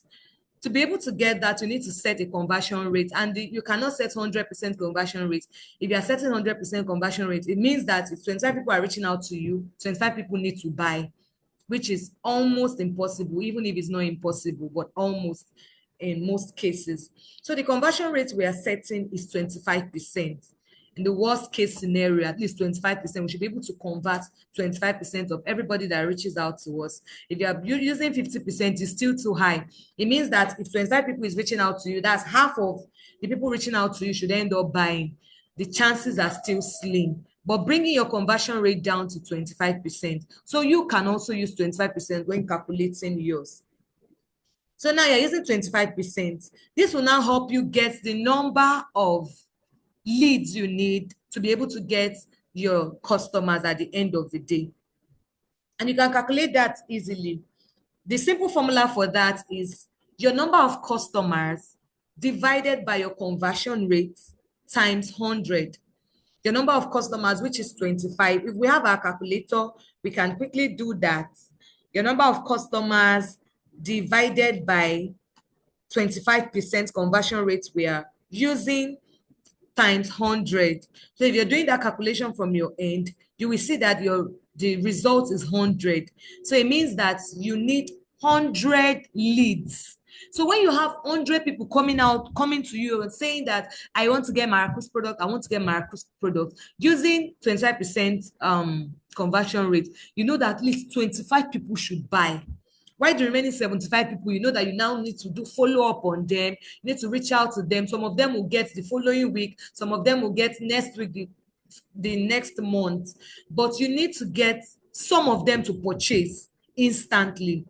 To be able to get that, you need to set a conversion rate, and you cannot set 100% conversion rate. If you are setting 100% conversion rate, it means that if 25 people are reaching out to you, 25 people need to buy, which is almost impossible, even if it's not impossible, but almost in most cases. So the conversion rate we are setting is 25%. In the worst case scenario, at least 25%, we should be able to convert 25% of everybody that reaches out to us. If you're using 50%, it's still too high. It means that if 25 people is reaching out to you, that's half of the people reaching out to you should end up buying. The chances are still slim, but bringing your conversion rate down to 25%. So you can also use 25% when calculating yours. So now you're using 25%. This will now help you get the number of leads you need to be able to get your customers at the end of the day. And you can calculate that easily. The simple formula for that is your number of customers divided by your conversion rate times 100. Your number of customers, which is 25. If we have our calculator, we can quickly do that. Your number of customers divided by 25% conversion rate we are using times 100. So if you're doing that calculation from your end, you will see that the result is 100. So it means that you need 100 leads So when you have 100 people coming to you and saying that I want to get Maracus product, I want to get Maracus product, using 25% conversion rate, you know that at least 25 people should buy. Why the remaining 75 people, you know that you now need to do follow up on them, you need to reach out to them. Some of them will get the following week, some of them will get next week, the next month, but you need to get some of them to purchase instantly.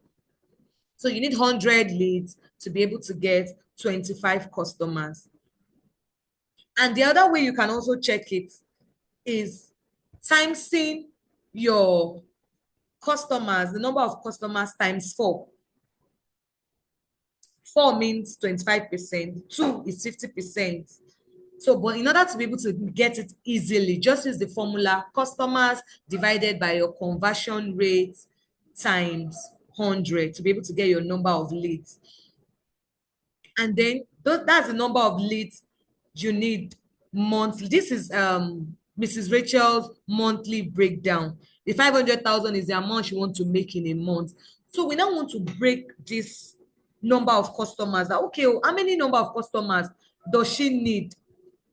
So you need 100 leads to be able to get 25 customers. And the other way you can also check it is timesing your customers, the number of customers times 4. 4 means 25%, 2 is 50%. So, but in order to be able to get it easily, just use the formula customers divided by your conversion rate times 100 to be able to get your number of leads. And then that's the number of leads you need monthly. This is Mrs. Rachel's monthly breakdown. The 500,000 is the amount she wants to make in a month. So we now want to break this number of customers. Okay, how many number of customers does she need?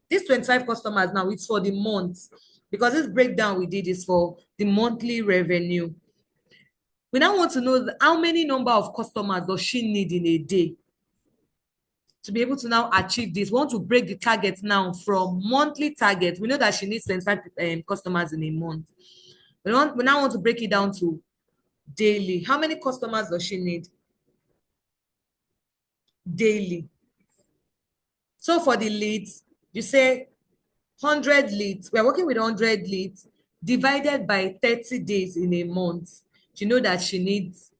This 25 customers now, it's for the month, because this breakdown we did is for the monthly revenue. We now want to know how many number of customers does she need in a day to be able to now achieve this. We want to break the target now from monthly target. We know that she needs 25 customers in a month. We now want to break it down to daily. How many customers does she need daily? So for the leads, you say 100 leads. We're working with 100 leads divided by 30 days in a month. You know that she needs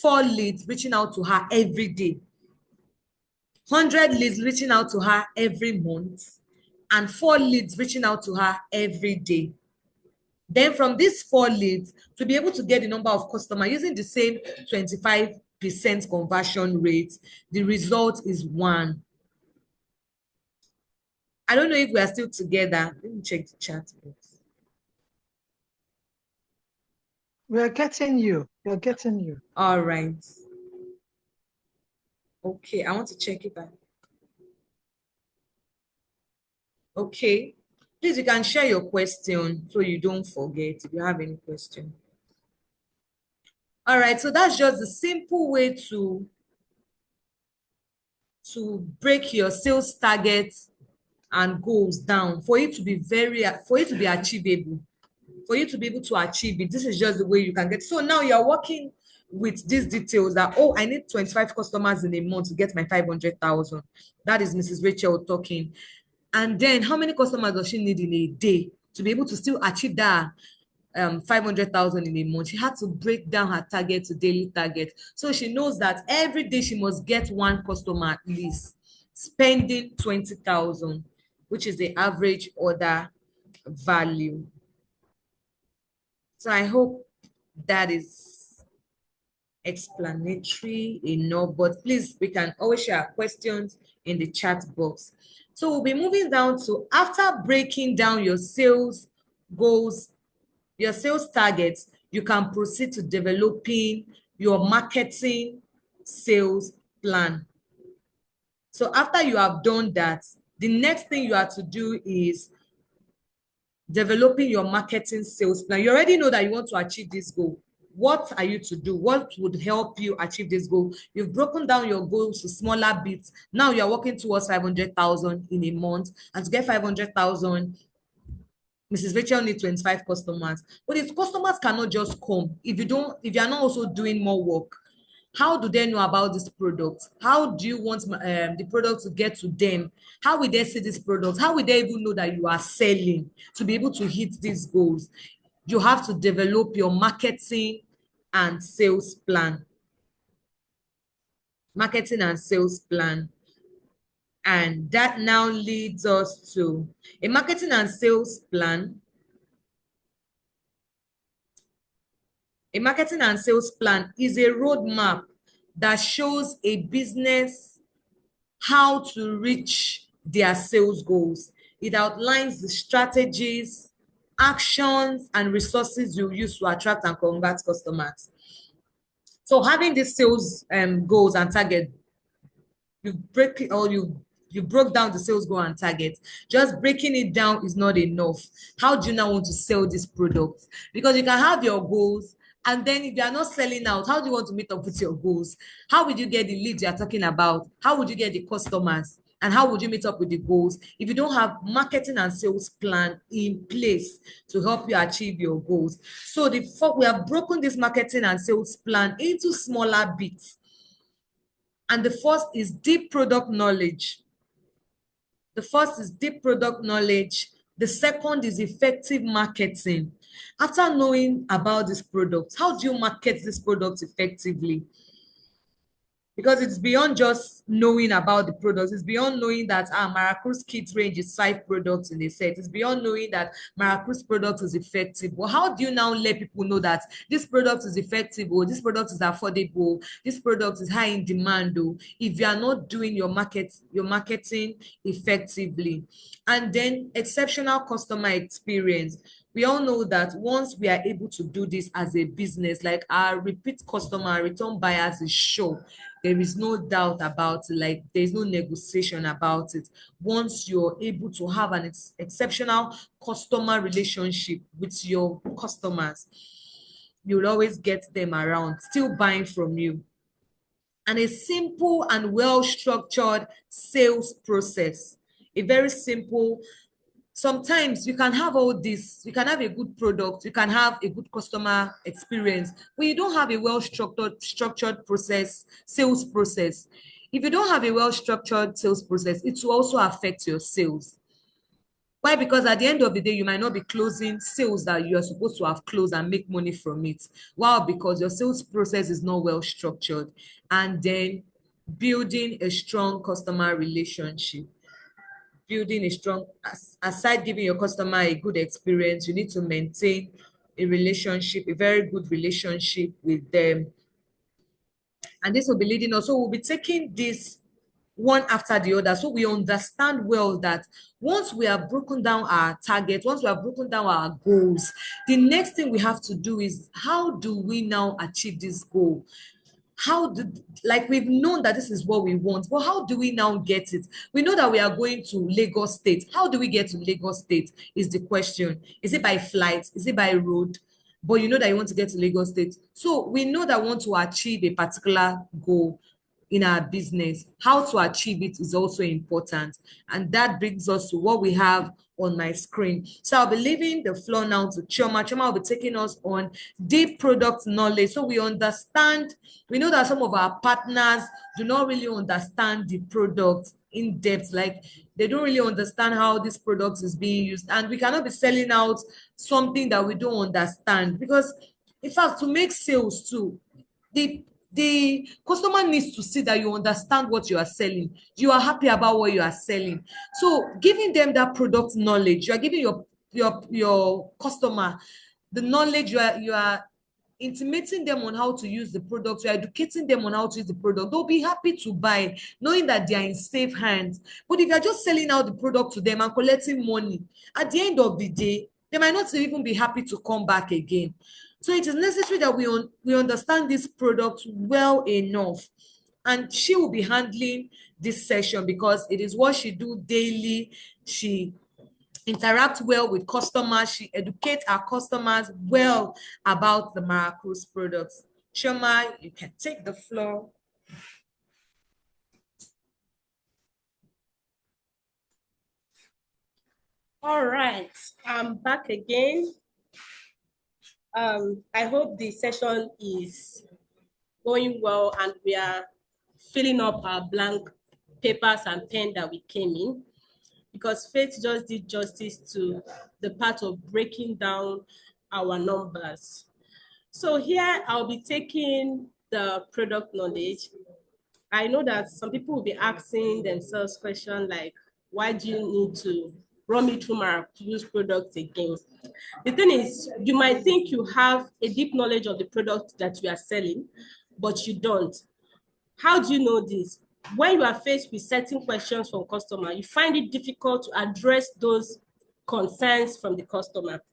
4 leads reaching out to her every day. 100 leads reaching out to her every month, and 4 leads reaching out to her every day. Then from these 4 leads, to be able to get the number of customers using the same 25% conversion rate, the result is 1. I don't know if we are still together. Let me check the chat box. We are getting you. We are getting you. All right. Okay, I want to check it out. Okay. Please, you can share your question so you don't forget if you have any question. All right, so that's just the simple way to break your sales targets and goals down for it to be achievable, for you to be able to achieve it. This is just the way you can get. So now you're working with these details that, oh, I need 25 customers in a month to get my 500,000. That is Mrs. Rachel talking. And then how many customers does she need in a day to be able to still achieve that 500,000 in a month? She had to break down her target to daily target. So she knows that every day she must get 1 customer at least, spending 20,000, which is the average order value. So I hope that is explanatory enough, but please, we can always share questions in the chat box. So we'll be moving down to, after breaking down your sales goals, your sales targets, you can proceed to developing your marketing sales plan. So after you have done that, the next thing you have to do is developing your marketing sales plan. You already know that you want to achieve this goal. What are you to do? What would help you achieve this goal? You've broken down your goals to smaller bits. Now you're working towards 500,000 in a month. And to get 500,000, Mrs. Rachel needs 25 customers. But if customers cannot just come, if you're not also doing more work, how do they know about this product? How do you want the product to get to them? How will they see this product? How will they even know that you are selling to be able to hit these goals? You have to develop your marketing and sales plan. Marketing and sales plan. And that now leads us to a marketing and sales plan. A marketing and sales plan is a roadmap that shows a business how to reach their sales goals. It outlines the strategies, actions, and resources you use to attract and convert customers. So having these sales goals and target you break it, or you broke down the sales goal and target. Just breaking it down is not enough. How do you now want to sell this product? Because you can have your goals, and then if you are not selling out, how do you want to meet up with your goals? How would you get the leads you are talking about? How would you get the customers? And how would you meet up with the goals if you don't have marketing and sales plan in place to help you achieve your goals? So we have broken this marketing and sales plan into smaller bits. And the first is deep product knowledge. The first is deep product knowledge. The second is effective marketing. After knowing about this product, how do you market this product effectively? Because it's beyond just knowing about the products. It's beyond knowing that Maracruz Kids range is 5 products in a set. It's beyond knowing that Maracruz product is effective. Well, how do you now let people know that this product is effective, or this product is affordable, this product is high in demand, or if you are not doing your marketing effectively? And then exceptional customer experience. We all know that once we are able to do this as a business, like our repeat customer, return buyers is sure. There is no doubt about it, like there's no negotiation about it. Once you're able to have an exceptional customer relationship with your customers, you'll always get them around, still buying from you. And a simple and well-structured sales process. A very simple. Sometimes you can have all this, you can have a good product, you can have a good customer experience, but you don't have a well-structured sales process. If you don't have a well-structured sales process, it will also affect your sales. Why? Because at the end of the day, you might not be closing sales that you are supposed to have closed and make money from it. Wow, because your sales process is not well structured. And then building a strong customer relationship. Building a strong, aside giving your customer a good experience, you need to maintain a relationship, a very good relationship with them. And this will be leading us. So we'll be taking this one after the other, so we understand well that once we have broken down our targets, once we have broken down our goals, the next thing we have to do is, how do we now achieve this goal? Like, we've known that this is what we want, but how do we now get it? We know that we are going to Lagos State. How do we get to Lagos State is the question. Is it by flight? Is it by road? But you know that you want to get to Lagos State. So we know that we want to achieve a particular goal in our business. How to achieve it is also important. And that brings us to what we have on my screen. So I'll be leaving the floor now to Chioma. Chioma will be taking us on deep product knowledge. So we understand, we know that some of our partners do not really understand the product in depth. Like, they don't really understand how this product is being used. And we cannot be selling out something that we don't understand. Because in fact, to make sales too, the customer needs to see that you understand what you are selling. You are happy about what you are selling. So giving them that product knowledge, you are giving your customer the knowledge. You are intimating them on how to use the product. You are educating them on how to use the product. They'll be happy to buy, knowing that they are in safe hands. But if you're just selling out the product to them and collecting money, at the end of the day, they might not even be happy to come back again. So it is necessary that we understand this product well enough. And she will be handling this session because it is what she do daily. She interacts well with customers. She educates our customers well about the Maracruz products. Chioma, you can take the floor. All right, I'm back again. I hope the session is going well and we are filling up our blank papers and pen that we came in, because Faith just did justice to the part of breaking down our numbers. So here I'll be taking the product knowledge. I know that some people will be asking themselves questions like, why do you need to run me through Maracruz products again? The thing is, you might think you have a deep knowledge of the product that you are selling, but you don't. How do you know this? When you are faced with certain questions from customer, you find it difficult to address those concerns from the customer.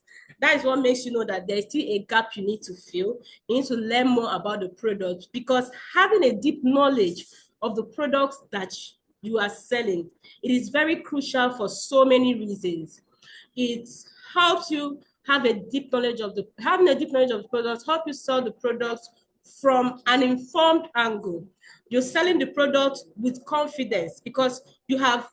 That is what makes you know that there's still a gap you need to fill. You need to learn more about the product, because having a deep knowledge of the products that you are selling. It is very crucial for so many reasons. It helps you have a deep knowledge of the products, help you sell the products from an informed angle. You're selling the product with confidence because you have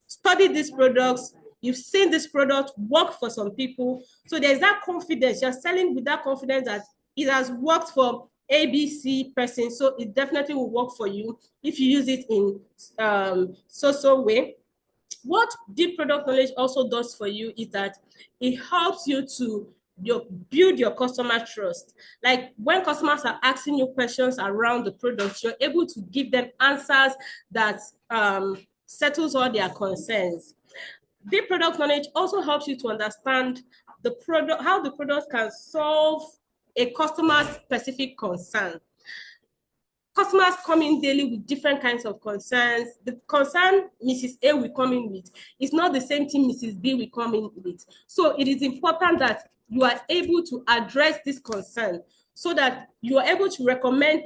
studied these products, you've seen this product work for some people. So there's that confidence. You're selling with that confidence that it has worked for ABC person, so it definitely will work for you if you use it in so way. What deep product knowledge also does for you is that it helps you to build your customer trust. Like when customers are asking you questions around the products, you're able to give them answers that settles all their concerns. Deep product knowledge also helps you to understand the product, how the product can solve a customer's specific concern. Customers come in daily with different kinds of concerns. The concern Mrs. A will come in with is not the same thing Mrs. B will come in with. So it is important that you are able to address this concern so that you are able to recommend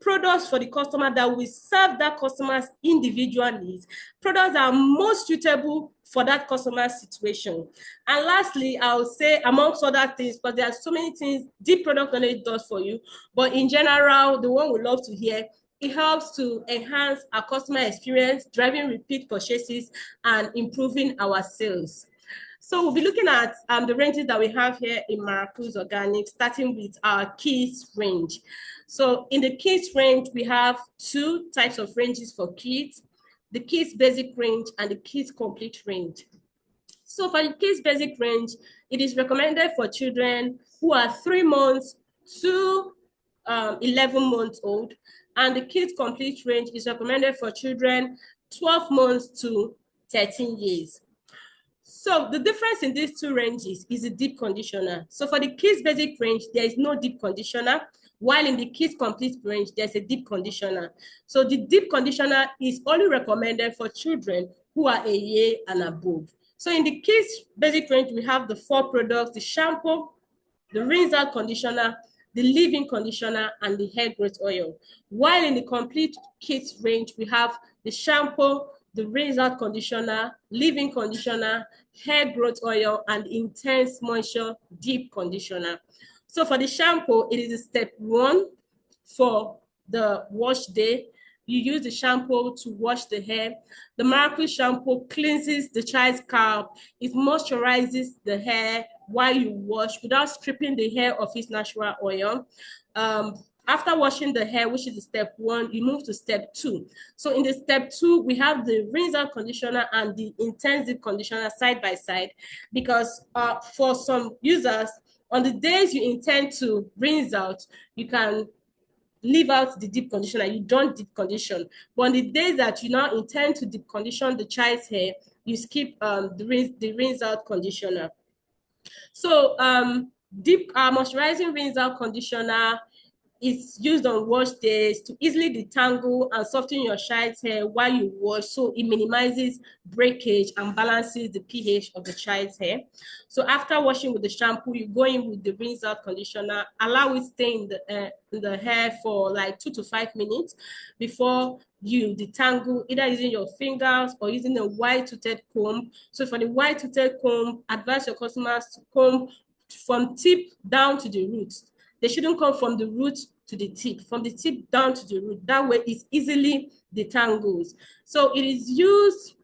products for the customer that will serve that customer's individual needs, products that are most suitable for that customer's situation. And lastly, I would say, amongst other things, because there are so many things deep product knowledge does for you, but in general, the one we love to hear, it helps to enhance our customer experience, driving repeat purchases, and improving our sales. So we'll be looking at the ranges that we have here in Maracruz Organic, starting with our Kids range. So in the Kids range, we have two types of ranges for kids, the Kids Basic range and the Kids Complete range. So for the Kids Basic range, it is recommended for children who are 3 months to 11 months old, and the Kids Complete range is recommended for children 12 months to 13 years. So the difference in these two ranges is the deep conditioner. So for the Kids Basic range, there is no deep conditioner, while in the Kids Complete range, there's a deep conditioner. So the deep conditioner is only recommended for children who are a year and above. So in the Kids Basic range, we have the 4 products: the shampoo, the rinse out conditioner, the leave-in conditioner, and the hair growth oil. While in the Complete Kids range, we have the shampoo, the rinse out conditioner, leave-in conditioner, hair growth oil, and intense moisture deep conditioner. So for the shampoo, it is step 1 for the wash day. You use the shampoo to wash the hair. The Maracruz shampoo cleanses the child's scalp. It moisturizes the hair while you wash without stripping the hair of its natural oil. After washing the hair, which is step 1, you move to step 2. So in the step 2, we have the rinse out conditioner and the intensive conditioner side by side, because for some users, on the days you intend to rinse out, you can leave out the deep conditioner, you don't deep condition. But on the days that you now intend to deep condition the child's hair, you skip the rinse out conditioner. So moisturizing rinse out conditioner is used on wash days to easily detangle and soften your child's hair while you wash, so it minimizes breakage and balances the pH of the child's hair. So after washing with the shampoo, you go in with the rinse out conditioner, allow it stay in the hair for like 2 to 5 minutes before you detangle, either using your fingers or using a wide-toothed comb. So for the wide-toothed comb, advise your customers to comb from tip down to the roots. They shouldn't come from the root to the tip, from the tip down to the root. That way it easily detangles. So it is used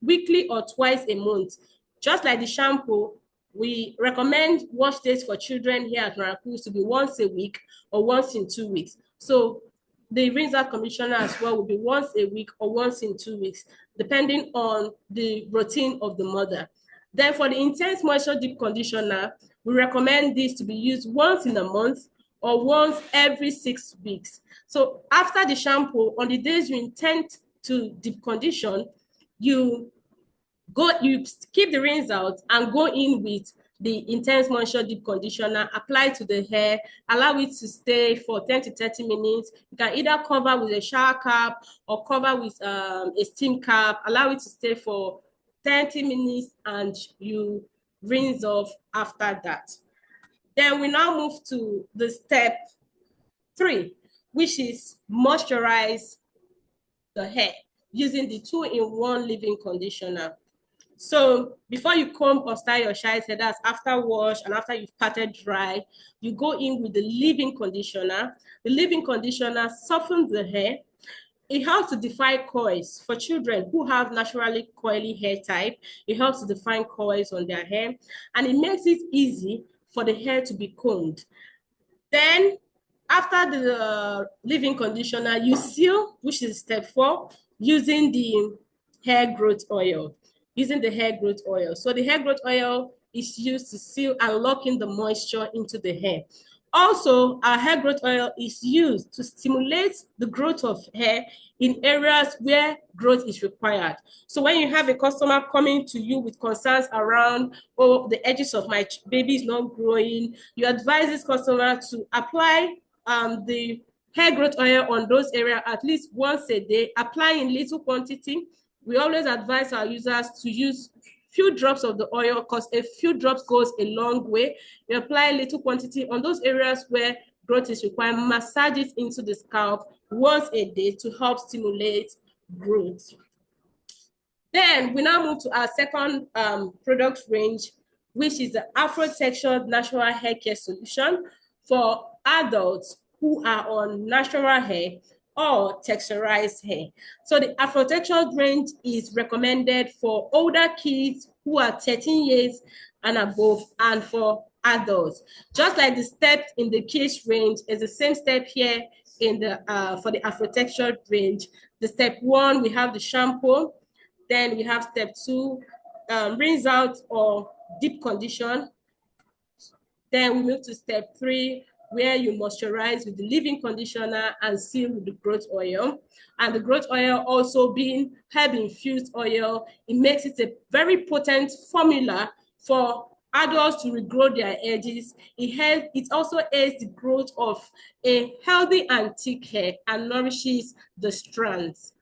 weekly or twice a month. Just like the shampoo, we recommend wash days for children here at Maracruz to be once a week or once in 2 weeks. So the rinse out conditioner as well will be once a week or once in 2 weeks, depending on the routine of the mother. Then for the intense moisture deep conditioner, we recommend this to be used once in a month or once every 6 weeks. So after the shampoo, on the days you intend to deep condition, you skip the rinse out and go in with the intense moisture deep conditioner, apply to the hair, allow it to stay for 10 to 30 minutes. You can either cover with a shower cap or cover with a steam cap, allow it to stay for 30 minutes, and you rinse off after that. Then we now move to the step 3, which is moisturize the hair using the 2-in-1 leave-in conditioner. So before you comb or style your child's hair, that's after wash and after you've parted dry, you go in with the leave-in conditioner. The leave-in conditioner softens the hair. It helps to define coils for children who have naturally coily hair type. It helps to define coils on their hair, and it makes it easy for the hair to be combed. Then after the leave-in conditioner, you seal, which is step 4, using the hair growth oil. So the hair growth oil is used to seal and lock in the moisture into the hair. Also, our hair growth oil is used to stimulate the growth of hair in areas where growth is required. So when you have a customer coming to you with concerns around, oh, the edges of my baby is not growing, you advise this customer to apply the hair growth oil on those areas at least once a day, apply in little quantity. We always advise our users to use few drops of the oil because a few drops goes a long way. You apply a little quantity on those areas where growth is required, massage it into the scalp once a day to help stimulate growth. Then we now move to our second product range, which is the Afro Textured Natural Hair Care Solution for adults who are on natural hair or texturized hair. So the Afro Textured range is recommended for older kids who are 13 years and above, and for adults. Just like the steps in the kids range is the same step here in the for the Afro Textured range. The step 1, we have the shampoo. Then we have step 2, rinse out or deep condition. Then we move to step 3, where you moisturize with the leave-in conditioner and seal with the growth oil. And the growth oil also being herb-infused oil, it makes it a very potent formula for adults to regrow their edges. It also aids the growth of a healthy and thick hair and nourishes the strands.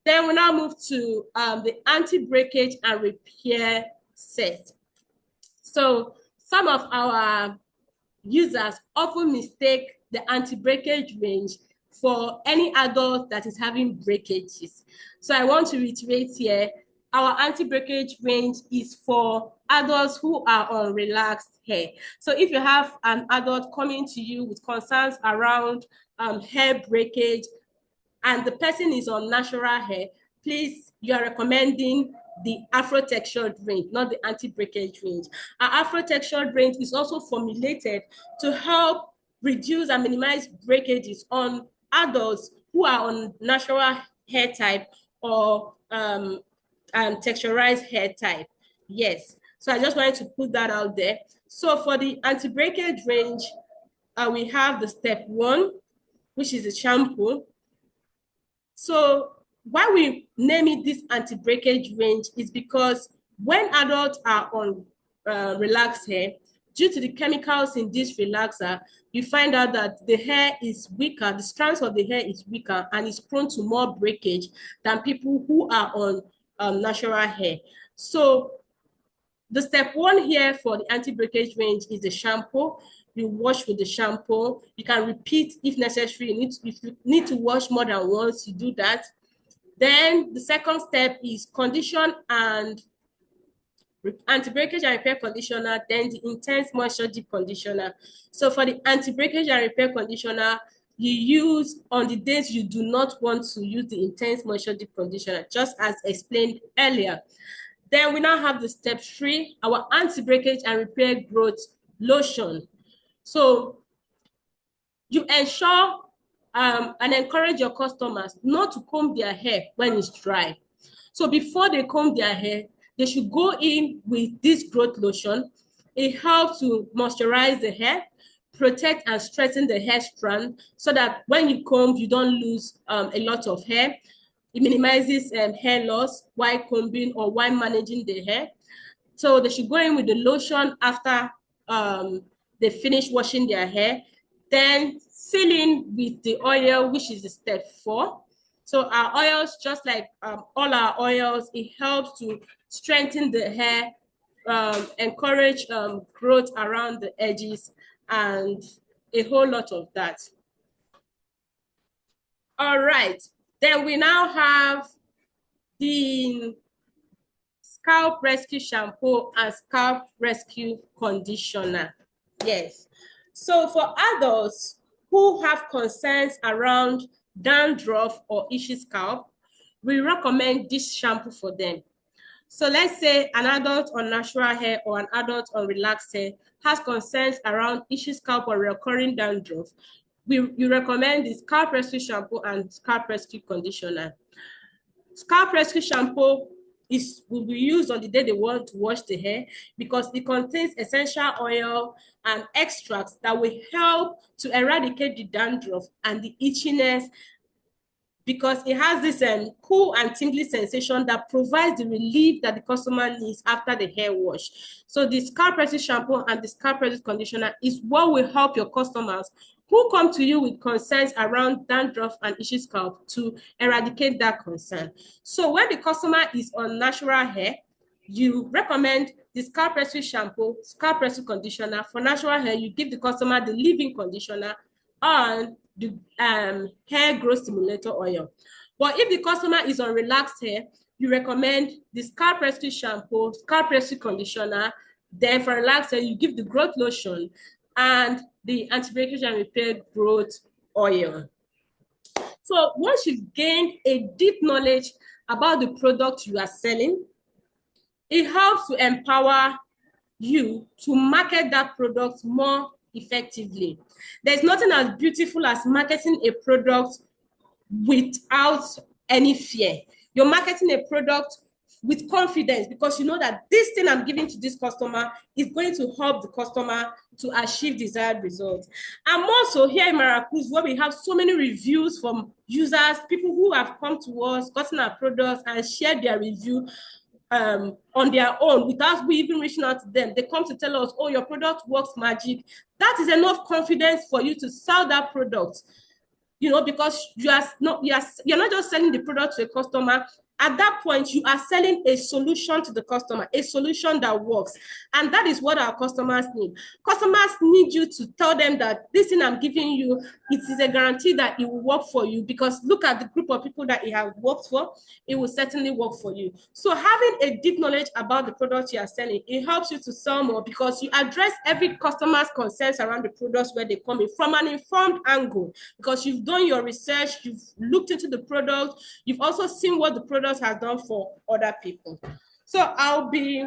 Then we now move to the anti-breakage and repair set. So some of our users often mistake the anti-breakage range for any adult that is having breakages. So I want to reiterate here, our anti-breakage range is for adults who are on relaxed hair. So if you have an adult coming to you with concerns around hair breakage and the person is on natural hair, please, you are recommending the Afro Textured range, not the anti-breakage range. Our Afro Textured range is also formulated to help reduce and minimize breakages on adults who are on natural hair type or texturized hair type. Yes, so I just wanted to put that out there. So for the anti-breakage range, we have the step 1, which is the shampoo. So why we name it this anti-breakage range is because when adults are on relaxed hair, due to the chemicals in this relaxer, you find out that the hair is weaker, the strands of the hair is weaker and is prone to more breakage than people who are on natural hair. So the step 1 here for the anti-breakage range is the shampoo. You wash with the shampoo. You can repeat if necessary. If you need to wash more than once, you do that. Then the second step is condition and anti-breakage and repair conditioner, then the intense moisture deep conditioner. So for the anti-breakage and repair conditioner, you use on the days you do not want to use the intense moisture deep conditioner, just as explained earlier. Then we now have the step 3, our anti-breakage and repair growth lotion. So you ensure and encourage your customers not to comb their hair when it's dry. So before they comb their hair, they should go in with this growth lotion. It helps to moisturize the hair, protect and strengthen the hair strand so that when you comb, you don't lose a lot of hair. It minimizes hair loss while combing or while managing the hair. So they should go in with the lotion after they finish washing their hair. Then seal in with the oil, which is the step 4. So our oils, just like all our oils, it helps to strengthen the hair, encourage growth around the edges, and a whole lot of that. All right. Then we now have the scalp rescue shampoo and scalp rescue conditioner. Yes. So for adults who have concerns around dandruff or itchy scalp, we recommend this shampoo for them. So let's say an adult on natural hair or an adult on relaxed hair has concerns around itchy scalp or recurring dandruff. We recommend the scalp rescue shampoo and scalp rescue conditioner. Scalp rescue shampoo will be used on the day they want to wash the hair because it contains essential oil and extracts that will help to eradicate the dandruff and the itchiness, because it has this cool and tingly sensation that provides the relief that the customer needs after the hair wash. So the scalp rescue shampoo and the scalp rescue conditioner is what will help your customers who come to you with concerns around dandruff and itchy scalp to eradicate that concern. So when the customer is on natural hair, you recommend the scalp rescue shampoo, scalp rescue conditioner. For natural hair, you give the customer the leave-in conditioner and the hair growth stimulator oil. But if the customer is on relaxed hair, you recommend the scalp rescue shampoo, scalp rescue conditioner. Then for relaxed hair, you give the growth lotion and the anti-breakage and repair growth oil. So once you've gained a deep knowledge about the product you are selling, it helps to empower you to market that product more effectively. There's nothing as beautiful as marketing a product without any fear. You're marketing a product with confidence because you know that this thing I'm giving to this customer is going to help the customer to achieve desired results. And also here in Maracruz, where we have so many reviews from users, people who have come to us, gotten our products and shared their review on their own without we even reaching out to them. They come to tell us, oh, your product works magic. That is enough confidence for you to sell that product, you know, because you're not just selling the product to a customer. At that point, you are selling a solution to the customer, a solution that works. And that is what our customers need. Customers need you to tell them that this thing I'm giving you, it is a guarantee that it will work for you, because look at the group of people that it has worked for, it will certainly work for you. So having a deep knowledge about the product you are selling, it helps you to sell more because you address every customer's concerns around the products where they come in from an informed angle, because you've done your research, you've looked into the product, you've also seen what the product has done for other people. So I'll be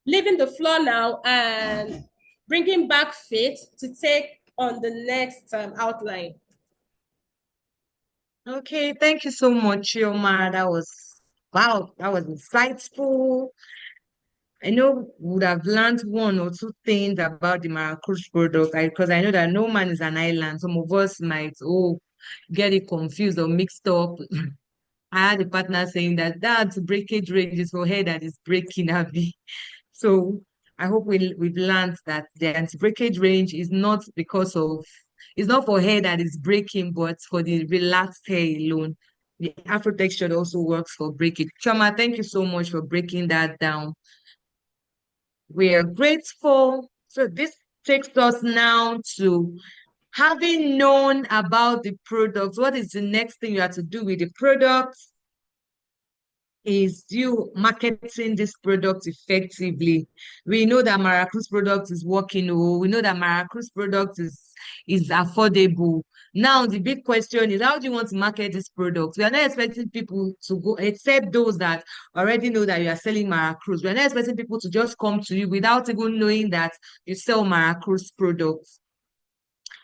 leaving the floor now and bringing back Faith to take on the next outline. Okay, thank you so much, Chioma. Wow, that was insightful. I know we would have learned one or two things about the Maracruz product because I know that no man is an island. Some of us might get it confused or mixed up. I had a partner saying that breakage range is for hair that is breaking, Abby. So I hope we've learned that the anti-breakage range is not it's not for hair that is breaking, but for the relaxed hair alone. The Afro texture also works for breakage. Chama, thank you so much for breaking that down. We are grateful. So this takes us now to having known about the product. What is the next thing you have to do with the product? Is you marketing this product effectively. We know that Maracruz product is working. We know that Maracruz product is affordable. Now the big question is, how do you want to market this product? We are not expecting people to go, except those that already know that you are selling Maracruz. We are not expecting people to just come to you without even knowing that you sell Maracruz products.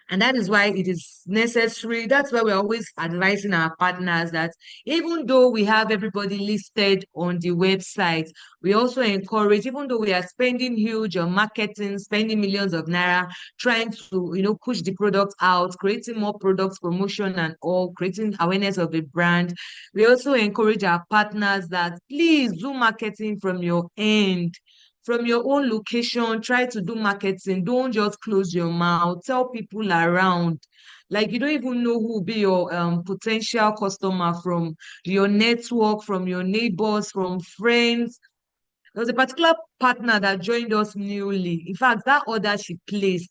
And that is why it is necessary. That's why we're always advising our partners that even though we have everybody listed on the website, we also encourage, even though we are spending huge on marketing, spending millions of naira, trying to, push the product out, creating more products, promotion and all, creating awareness of the brand. We also encourage our partners that please do marketing from your end. From your own location, try to do marketing. Don't just close your mouth. Tell people around. Like you don't even know who will be your potential customer from your network, from your neighbors, from friends. There was a particular partner that joined us newly. In fact, that order she placed,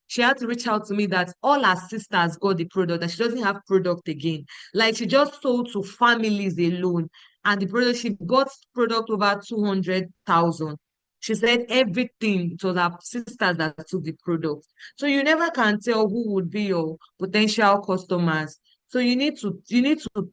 she had to reach out to me that all her sisters got the product, that she doesn't have product again. Like she just sold to families alone. And the product, she got product over 200,000. She said everything, it was her sisters that took the product. So you never can tell who would be your potential customers. So you need to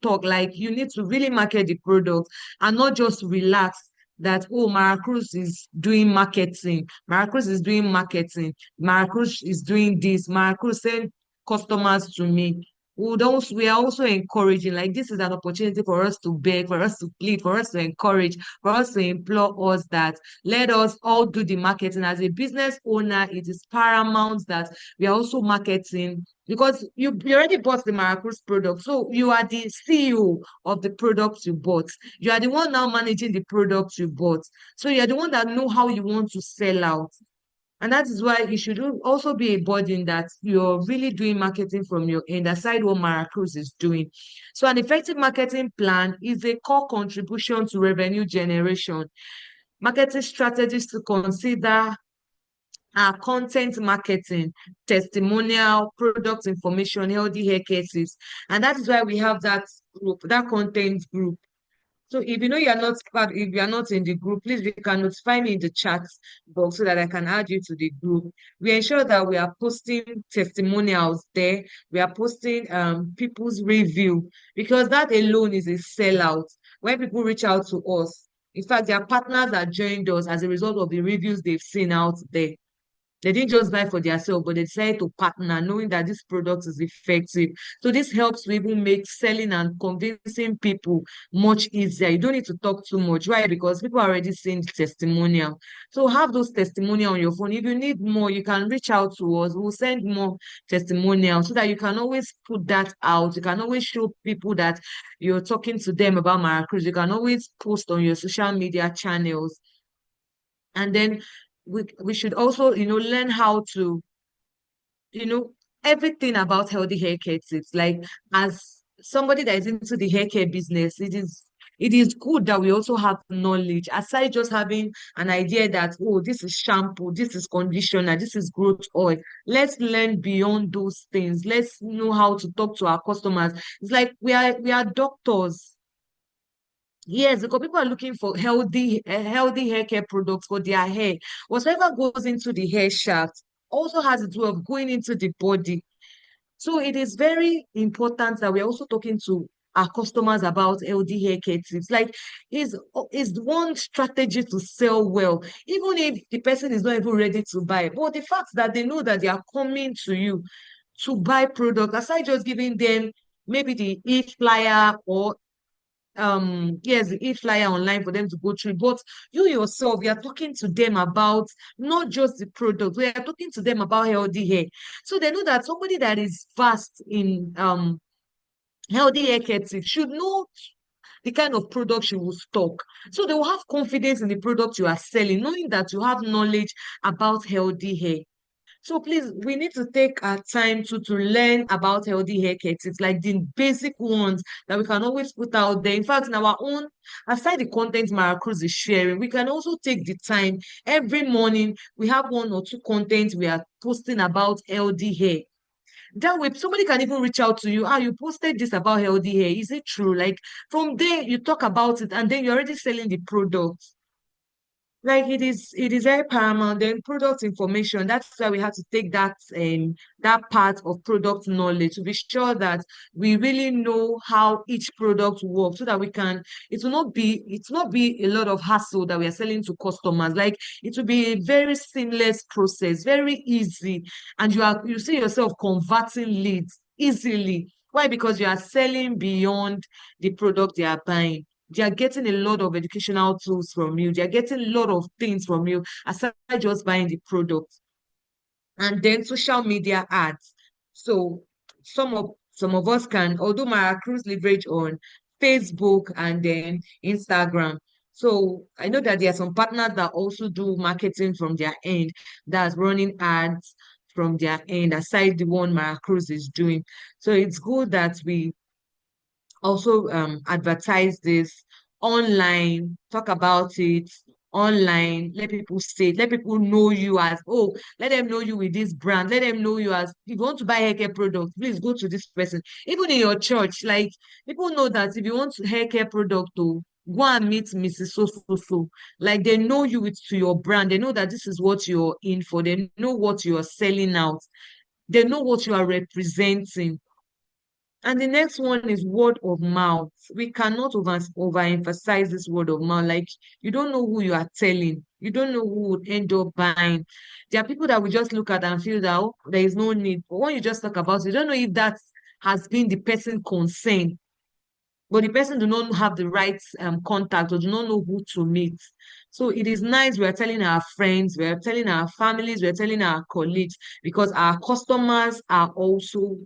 talk, like you need to really market the product and not just relax that, oh, Maracruz is doing marketing. Maracruz is doing marketing. Maracruz is doing this. Maracruz send customers to me. We are also encouraging, like this is an opportunity for us to beg, for us to plead, for us to encourage, for us to implore us that let us all do the marketing. As a business owner, it is paramount that we are also marketing because you already bought the Maracruz product. So you are the CEO of the product you bought. You are the one now managing the product you bought. So you're the one that know how you want to sell out. And that is why it should also be a burden that you're really doing marketing from your end, aside what Maracruz is doing. So an effective marketing plan is a core contribution to revenue generation. Marketing strategies to consider are content marketing, testimonial, product information, healthy hair cases. And that is why we have that group, that content group. So if you know you're not part, if you're not in the group, please you can notify me in the chat box so that I can add you to the group. We ensure that we are posting testimonials there. We are posting people's review because that alone is a sellout. When people reach out to us, in fact, their partners that joined us as a result of the reviews they've seen out there. They didn't just buy for themselves, but they decided to partner, knowing that this product is effective. So this helps to even make selling and convincing people much easier. You don't need to talk too much. Why? Because people are already seeing the testimonial. So have those testimonial on your phone. If you need more, you can reach out to us. We'll send more testimonials so that you can always put that out. You can always show people that you're talking to them about Maracruz. You can always post on your social media channels. And then we should also, learn how to, you know, everything about healthy hair care tips. Like as somebody that is into the hair care business, it is good that we also have knowledge aside just having an idea that, oh, this is shampoo, this is conditioner, this is growth oil. Let's learn beyond those things. Let's know how to talk to our customers. It's like we are doctors. Yes, because people are looking for healthy hair care products for their hair. Whatever goes into the hair shaft also has a way of going into the body. So it is very important that we're also talking to our customers about healthy hair care tips. Like is one strategy to sell well, even if the person is not even ready to buy. But the fact that they know that they are coming to you to buy product, aside just giving them maybe the e-flyer or yes, the e-flyer online for them to go through, but you yourself, you are talking to them about not just the product, we are talking to them about healthy hair, so they know that somebody that is fast in healthy hair care tips should know the kind of product you will stock, so they will have confidence in the product you are selling, knowing that you have knowledge about healthy hair. So please, we need to take our time to learn about healthy hair care tips, like the basic ones that we can always put out there. In fact, in our own, aside the content Maracruz is sharing, we can also take the time every morning. We have one or two content we are posting about healthy hair. That way, somebody can even reach out to you. Ah, you posted this about healthy hair. Is it true? Like from there, you talk about it, and then you're already selling the product. Like it is very paramount. Then product information, that's why we have to take that part of product knowledge to be sure that we really know how each product works, so that we can, it will not be a lot of hassle that we are selling to customers. Like it will be a very seamless process, very easy, and you see yourself converting leads easily. Why? Because you are selling beyond the product they are buying. They are getting a lot of educational tools from you. They are getting a lot of things from you aside just buying the product. And then social media ads. So some of us can, although Maracruz leverage on Facebook and then Instagram. So I know that there are some partners that also do marketing from their end, that's running ads from their end, aside the one Maracruz is doing. So it's good that we also advertise this online, talk about it online. Let people say it. Let people know you as, oh, let them know you with this brand. Let them know you as, if you want to buy hair care products, please go to this person. Even in your church, like people know that if you want hair care product to go and meet Mrs. So so so. Like they know you with to your brand. They know that this is what you're in for. They know what you are selling out. They know what you are representing. And the next one is word of mouth. We cannot overemphasize this word of mouth. Like you don't know who you are telling. You don't know who would end up buying. There are people that will just look at and feel that, oh, there is no need. But when you just talk about it, you don't know if that has been the person concerned, but the person do not have the right contact or do not know who to meet. So it is nice we are telling our friends, we are telling our families, we are telling our colleagues, because our customers are also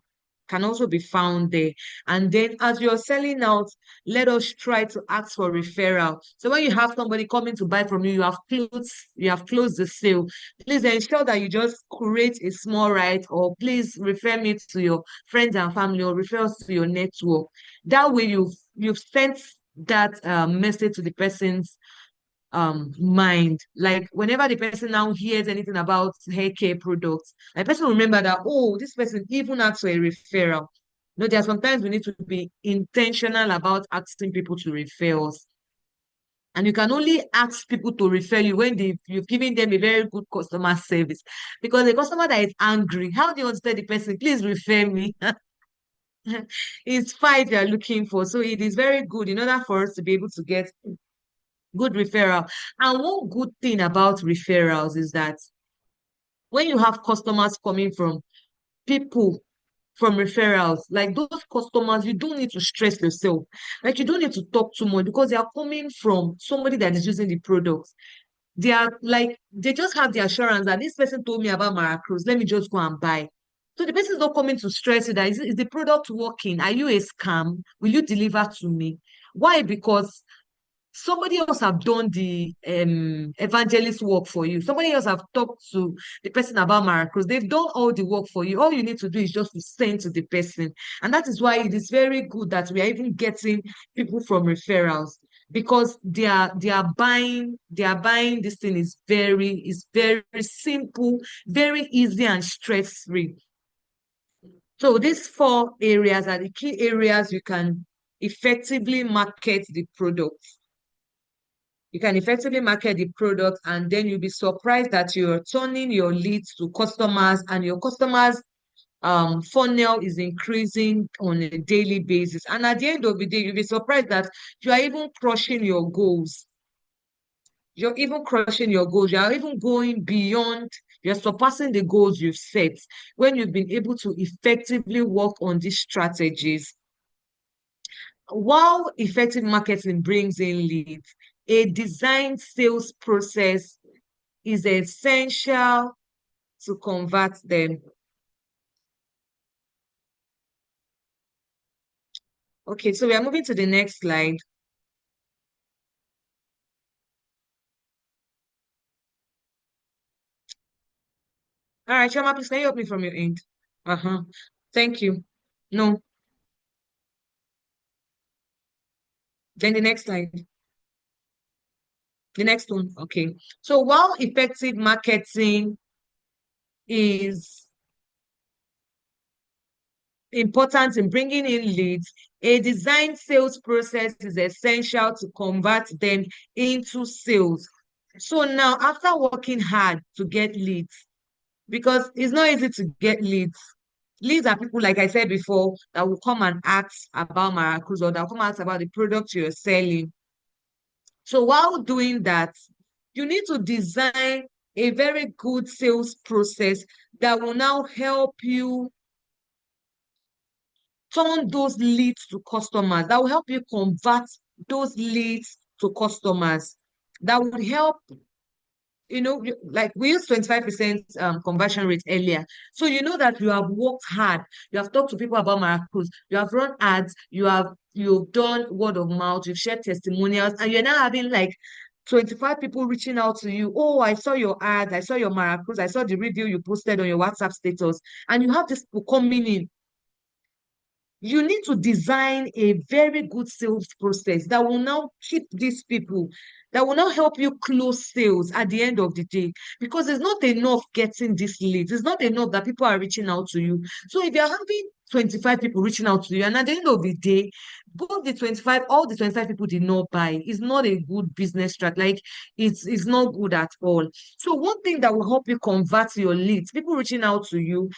can also be found there. And then as you're selling out, let us try to ask for referral. So when you have somebody coming to buy from you, you have closed the sale. Please ensure that you just create a small right, or please refer me to your friends and family, or refer us to your network. That way you've sent that message to the person's mind. Like whenever the person now hears anything about hair care products, the person will remember that, oh, this person even asked for a referral. No, there are sometimes we need to be intentional about asking people to refer us. And you can only ask people to refer you when you've given them a very good customer service. Because a customer that is angry, how do you want to tell the person, please refer me? It's five you're looking for. So it is very good in order for us to be able to get good referral. And one good thing about referrals is that when you have customers coming from people from referrals, like those customers, you don't need to stress yourself. Like you don't need to talk too much because they are coming from somebody that is using the product. They are like, they just have the assurance that this person told me about Maracruz. Let me just go and buy. So the person is not coming to stress you that is the product working? Are you a scam? Will you deliver to me? Why? Because somebody else have done the evangelist work for you. Somebody else have talked to the person about Maracruz. They've done all the work for you. All you need to do is just to send to the person. And that is why it is very good that we are even getting people from referrals, because they are buying this thing is very simple, very easy and stress-free. So these four areas are the key areas you can effectively market the product. You can effectively market the product, and then you'll be surprised that you're turning your leads to customers, and your customers funnel is increasing on a daily basis. And at the end of the day, you'll be surprised that you are even crushing your goals. You're even crushing your goals. You're even going beyond, you're surpassing the goals you've set when you've been able to effectively work on these strategies. While effective marketing brings in leads, a designed sales process is essential to convert them. Okay, so we are moving to the next slide. All right, Shama, please can you help me from your end? Uh-huh. Thank you. No. Then the next slide. The next one. Okay. So while effective marketing is important in bringing in leads, a designed sales process is essential to convert them into sales. So now, after working hard to get leads, because it's not easy to get leads. Leads are people, like I said before, that will come and ask about Maracruz, or that will come and ask about the product you're selling. So while doing that, you need to design a very good sales process that will now help you turn those leads to customers, that will help you convert those leads to customers, that would help, like we used 25% conversion rate earlier. So you know that you have worked hard, you have talked to people about Maracruz, you have run ads, you've done word of mouth, you've shared testimonials, and you're now having like 25 people reaching out to you. Oh, I saw your ads, I saw your Maracruz, I saw the review you posted on your WhatsApp status, and you have this people coming in. you need to design a very good sales process that will now keep these people, that will now help you close sales at the end of the day. Because it's not enough getting this leads. It's not enough that people are reaching out to you. So if you're having 25 people reaching out to you, and at the end of the day, all the 25 people did not buy, it's not a good business strat. Like it's not good at all. So one thing that will help you convert your leads, people reaching out to you,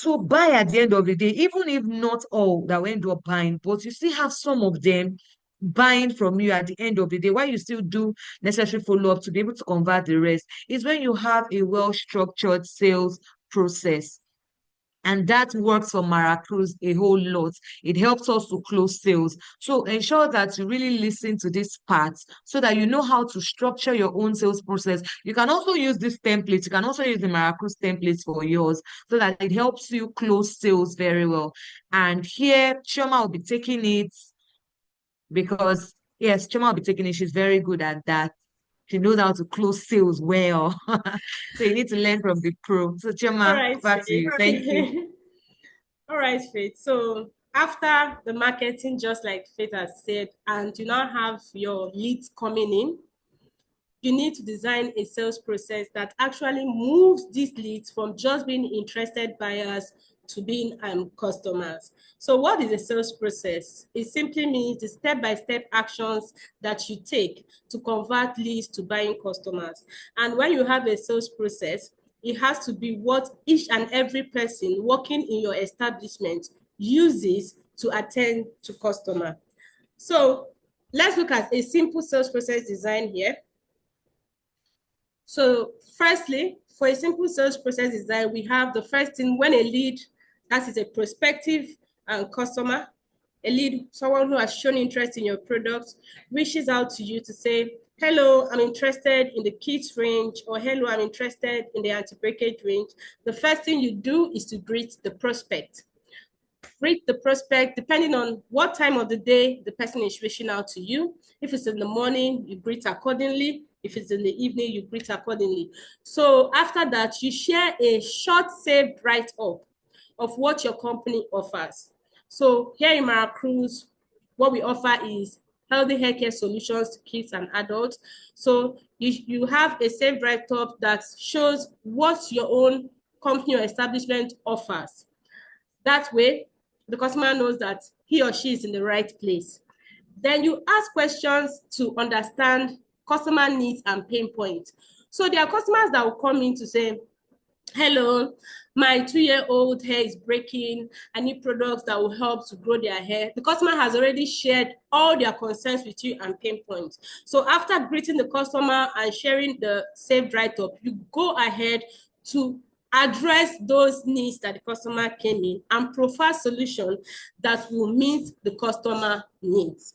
to buy at the end of the day, even if not all that will end up buying, but you still have some of them buying from you at the end of the day, while you still do necessary follow-up to be able to convert the rest, is when you have a well-structured sales process. And that works for Maracruz a whole lot. It helps us to close sales. So ensure that you really listen to this part so that you know how to structure your own sales process. You can also use this template. You can also use the Maracruz templates for yours so that it helps you close sales very well. And here, Chioma will be taking it because, yes, Chioma will be taking it. She's very good at that. She knows how to close sales well. So you need to learn from the pro. So All Chioma, right, back to you. Thank you. All right, Faith. So after the marketing, just like Faith has said, and you now have your leads coming in, you need to design a sales process that actually moves these leads from just being interested buyers to being customers. So what is a sales process? It simply means the step-by-step actions that you take to convert leads to buying customers. And when you have a sales process, it has to be what each and every person working in your establishment uses to attend to customer. So let's look at a simple sales process design here. So firstly, for a simple sales process design, we have the first thing: when a lead, that is a prospective customer, a lead, someone who has shown interest in your product, reaches out to you to say, hello, I'm interested in the kids range, or hello, I'm interested in the anti-breakage range. The first thing you do is to greet the prospect. Greet the prospect depending on what time of the day the person is reaching out to you. If it's in the morning, you greet accordingly. If it's in the evening, you greet accordingly. So after that, you share a short saved write-up of what your company offers. So here in Maracruz, what we offer is healthy hair care solutions to kids and adults. So you have a saved write-up that shows what your own company or establishment offers. That way, the customer knows that he or she is in the right place. Then you ask questions to understand customer needs and pain points. So there are customers that will come in to say, hello, my 2-year-old hair is breaking. I need products that will help to grow their hair. The customer has already shared all their concerns with you and pain points. So after greeting the customer and sharing the saved write-up, you go ahead to address those needs that the customer came in and provide solutions that will meet the customer needs.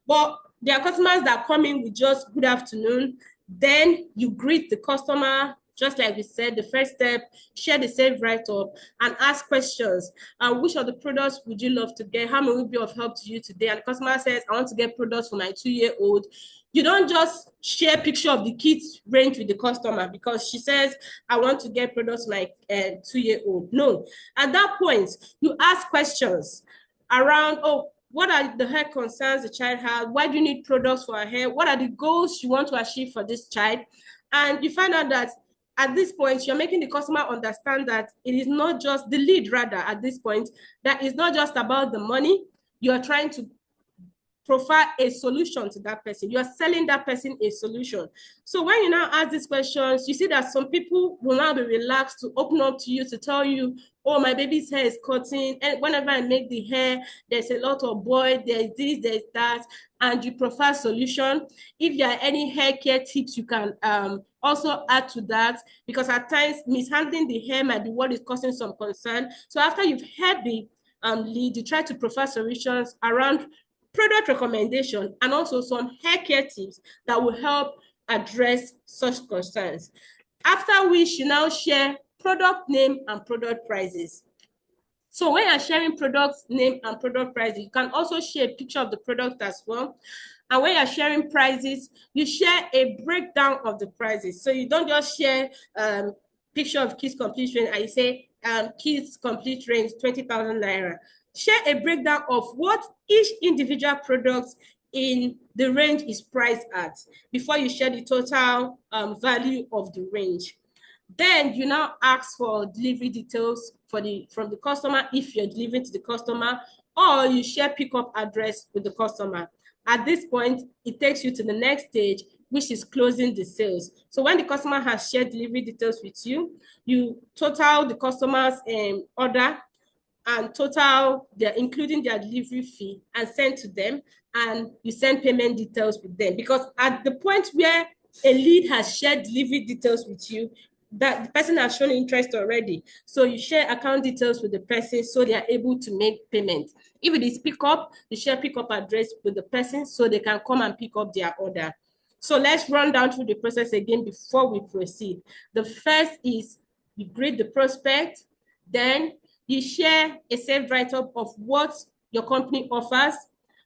But there are customers that come in with just good afternoon. Then you greet the customer, just like we said, the first step, share the saved write-up and ask questions. Which of the products would you love to get? How may we be of help to you today? And the customer says, I want to get products for my 2-year-old. You don't just share a picture of the kids range with the customer because she says, I want to get products for my 2-year-old. No, at that point, you ask questions around, oh, what are the hair concerns the child has? Why do you need products for her hair? What are the goals you want to achieve for this child? And you find out that at this point, you're making the customer understand that it is not just the lead, rather, at this point, that it's not just about the money. You're trying to provide a solution to that person. You are selling that person a solution. So when you now ask these questions, you see that some people will now be relaxed to open up to you to tell you, oh, my baby's hair is cutting. And whenever I make the hair, there's a lot of boil, there's this, there's that, and you provide solution. If there are any hair care tips, you can also add to that, because at times mishandling the hair might be what is causing some concern. So after you've had the lead, you try to provide solutions around product recommendation and also some hair care tips that will help address such concerns. After which you now share product name and product prices. So when you're sharing product name and product prices, you can also share a picture of the product as well. And when you're sharing prices, you share a breakdown of the prices. So you don't just share picture of Kids Complete Range and you say Kids Complete Range 20,000 naira. Share a breakdown of what each individual product in the range is priced at before you share the total value of the range. Then you now ask for delivery details from the customer if you're delivering to the customer, or you share pickup address with the customer. At this point, it takes you to the next stage, which is closing the sales. So when the customer has shared delivery details with you, you total the customer's order and total including their delivery fee and send to them, and you send payment details with them. Because at the point where a lead has shared delivery details with you, that the person has shown interest already. So you share account details with the person so they are able to make payment. If it is pickup, you share pickup address with the person so they can come and pick up their order. So let's run down through the process again before we proceed. The first is you greet the prospect, then you share a safe write-up of what your company offers.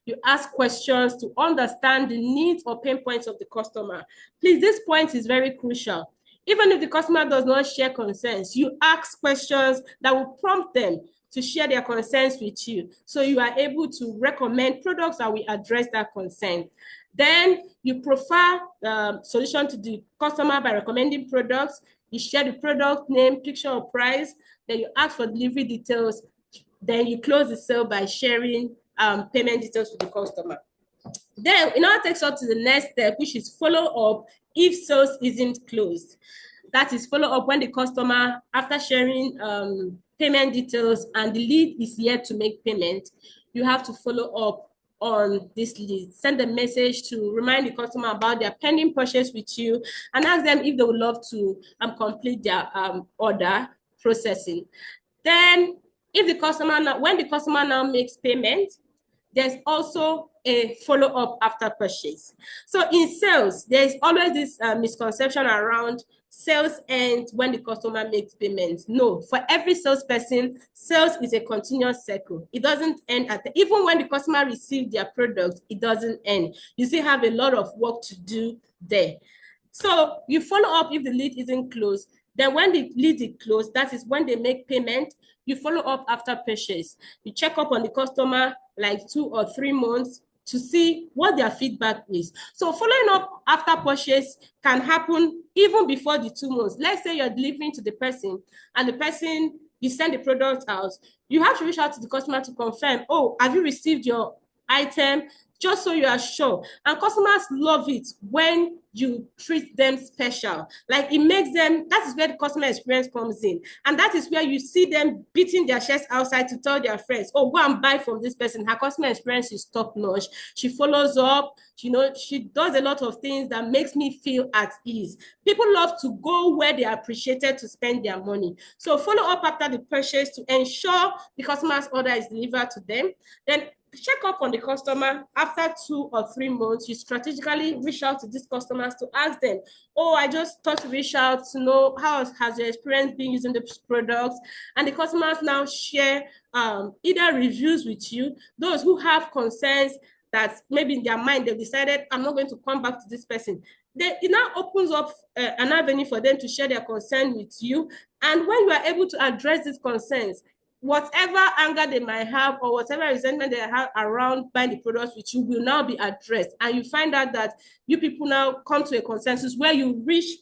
You ask questions to understand the needs or pain points of the customer. Please, this point is very crucial. Even if the customer does not share concerns, you ask questions that will prompt them to share their concerns with you. So you are able to recommend products that will address that concern. Then you profile the solution to the customer by recommending products. You share the product name, picture, or price. Then you ask for delivery details. Then you close the sale by sharing payment details with the customer. Then it now takes us to the next step, which is follow up if sales isn't closed. That is follow up when the customer, after sharing payment details and the lead is yet to make payment, you have to follow up on this lead. Send a message to remind the customer about their pending purchase with you and ask them if they would love to complete their order processing. Then if the customer when the customer now makes payment, there's also a follow-up after purchase. So in sales, there's always this misconception around sales ends when the customer makes payments. No, for every salesperson, sales is a continuous cycle. It doesn't end even when the customer receives their product, it doesn't end. You still have a lot of work to do there. So you follow up if the lead isn't closed. Then when the lead is closed, that is when they make payment, you follow up after purchase. You check up on the customer like 2 or 3 months to see what their feedback is. So following up after purchase can happen even before the 2 months. Let's say you're delivering to the person and the person, you send the product out. You have to reach out to the customer to confirm, oh, have you received your item? Just so you are sure. And customers love it when you treat them special. Like it makes them, that is where the customer experience comes in. And that is where you see them beating their chests outside to tell their friends, oh, go and buy from this person. Her customer experience is top notch. She follows up, you know, she does a lot of things that makes me feel at ease. People love to go where they are appreciated to spend their money. So follow up after the purchase to ensure the customer's order is delivered to them. Then check up on the customer after 2 or 3 months. You strategically reach out to these customers to ask them, oh, I just thought to reach out to know how has your experience been using the products. And the customers now share either reviews with you, those who have concerns that maybe in their mind they've decided, I'm not going to come back to this person. It now opens up an avenue for them to share their concern with you. And when you are able to address these concerns, whatever anger they might have or whatever resentment they have around buying the products with you will now be addressed. And you find out that you people now come to a consensus where you reach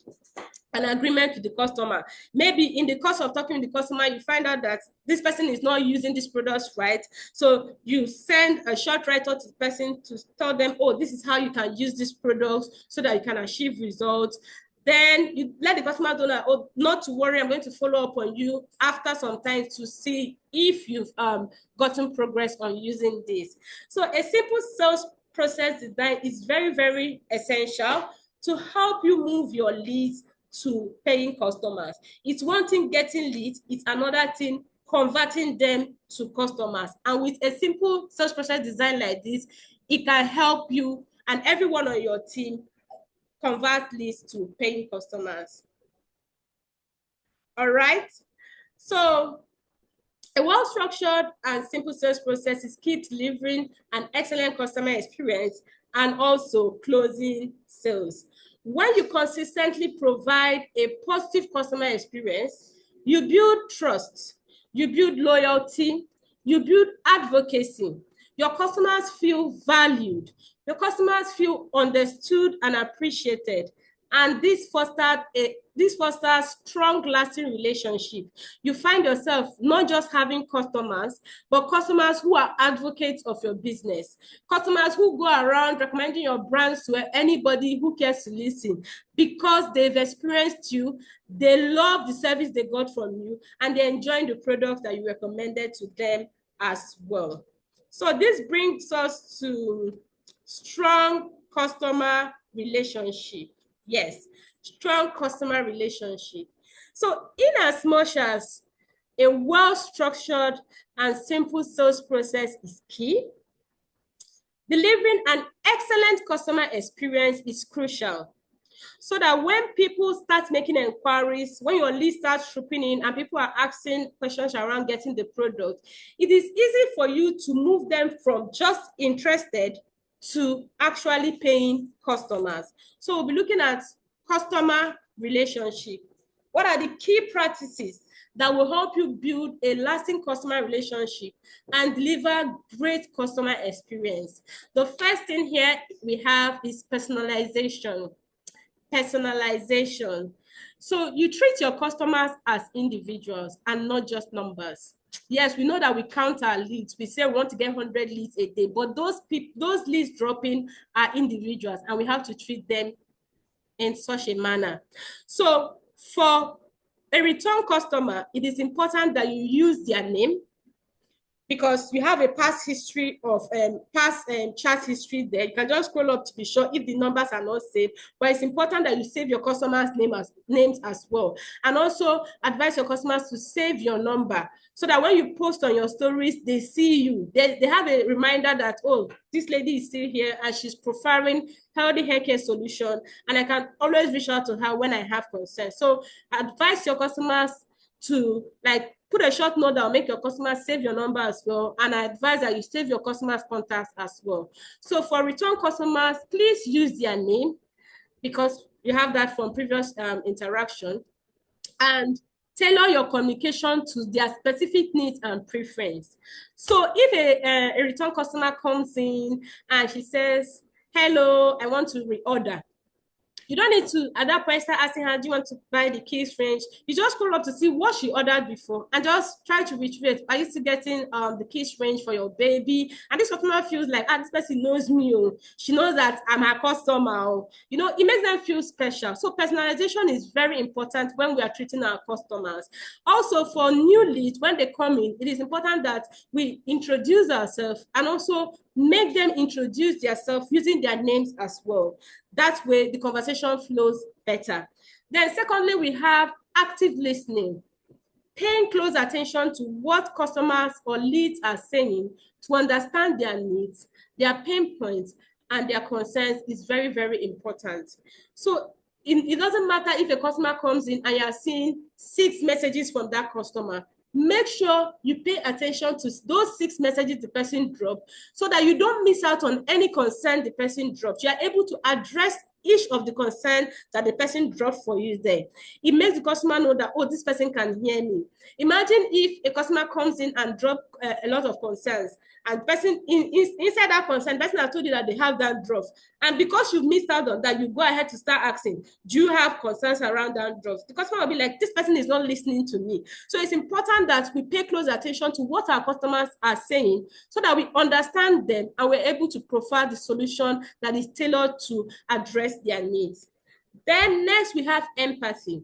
an agreement with the customer. Maybe in the course of talking to the customer, you find out that this person is not using these products right. So you send a short write-up to the person to tell them, oh, this is how you can use these products so that you can achieve results. Then you let the customer know that, oh, not to worry, I'm going to follow up on you after some time to see if you've gotten progress on using this. So a simple sales process design is very, very essential to help you move your leads to paying customers. It's one thing getting leads, it's another thing converting them to customers. And with a simple sales process design like this, it can help you and everyone on your team convert leads to paying customers. All right. So a well-structured and simple sales process is key to delivering an excellent customer experience and also closing sales. When you consistently provide a positive customer experience, you build trust, you build loyalty, You build advocacy. Your customers feel valued. Your customers feel understood and appreciated. And this fosters strong, lasting relationship. You find yourself not just having customers, but customers who are advocates of your business. Customers who go around recommending your brands to anybody who cares to listen, because they've experienced you, they love the service they got from you, and they're enjoying the products that you recommended to them as well. So this brings us to strong customer relationship. Yes, strong customer relationship. So in as much as a well-structured and simple sales process is key, delivering an excellent customer experience is crucial. So that when people start making inquiries, when your list starts trooping in and people are asking questions around getting the product, it is easy for you to move them from just interested to actually paying customers. So we'll be looking at customer relationship. What are the key practices that will help you build a lasting customer relationship and deliver great customer experience? The first thing here we have is personalization. Personalization. So you treat your customers as individuals and not just numbers. Yes, we know that we count our leads. We say we want to get 100 leads a day, but those leads dropping are individuals, and we have to treat them in such a manner. So for a return customer, it is important that you use their name, because you have a past history of chat history there. You can just scroll up to be sure if the numbers are not saved, but it's important that you save your customers' names as well. And also advise your customers to save your number, so that when you post on your stories, they see you. They have a reminder that, oh, this lady is still here and she's preferring healthy hair care solution, and I can always reach out to her when I have concerns. So advise your customers to put a short note that will make your customers save your number as well, and I advise that you save your customers' contacts as well. So for return customers, please use their name, because you have that from previous interaction, and tailor your communication to their specific needs and preference. So if a return customer comes in and she says, hello, I want to reorder, you don't need to, at that point, start asking her, do you want to buy the Kiss range? You just scroll up to see what she ordered before and just try to retrieve. Are you still getting the Kiss range for your baby? And this customer feels like, this person knows me. Oh. She knows that I'm her customer. Oh. You know, it makes them feel special. So personalization is very important when we are treating our customers. Also, for new leads, when they come in, it is important that we introduce ourselves and also make them introduce themselves using their names as well. That way, the conversation flows better. Then secondly, we have active listening. Paying close attention to what customers or leads are saying to understand their needs, their pain points, and their concerns is very, very important. So it doesn't matter if a customer comes in and you're seeing 6 messages from that customer. Make sure you pay attention to those 6 messages the person dropped, so that you don't miss out on any concern the person dropped. You are able to address each of the concern that the person dropped for you there. It makes the customer know that, oh, this person can hear me. Imagine if a customer comes in and drop a lot of concerns, and the person inside that concern, the person has told you that they have dandruff, and because you've missed out on that, you go ahead to start asking, do you have concerns around dandruff? The customer will be like, this person is not listening to me. So it's important that we pay close attention to what our customers are saying, so that we understand them and we're able to provide the solution that is tailored to address their needs. Then next, we have empathy.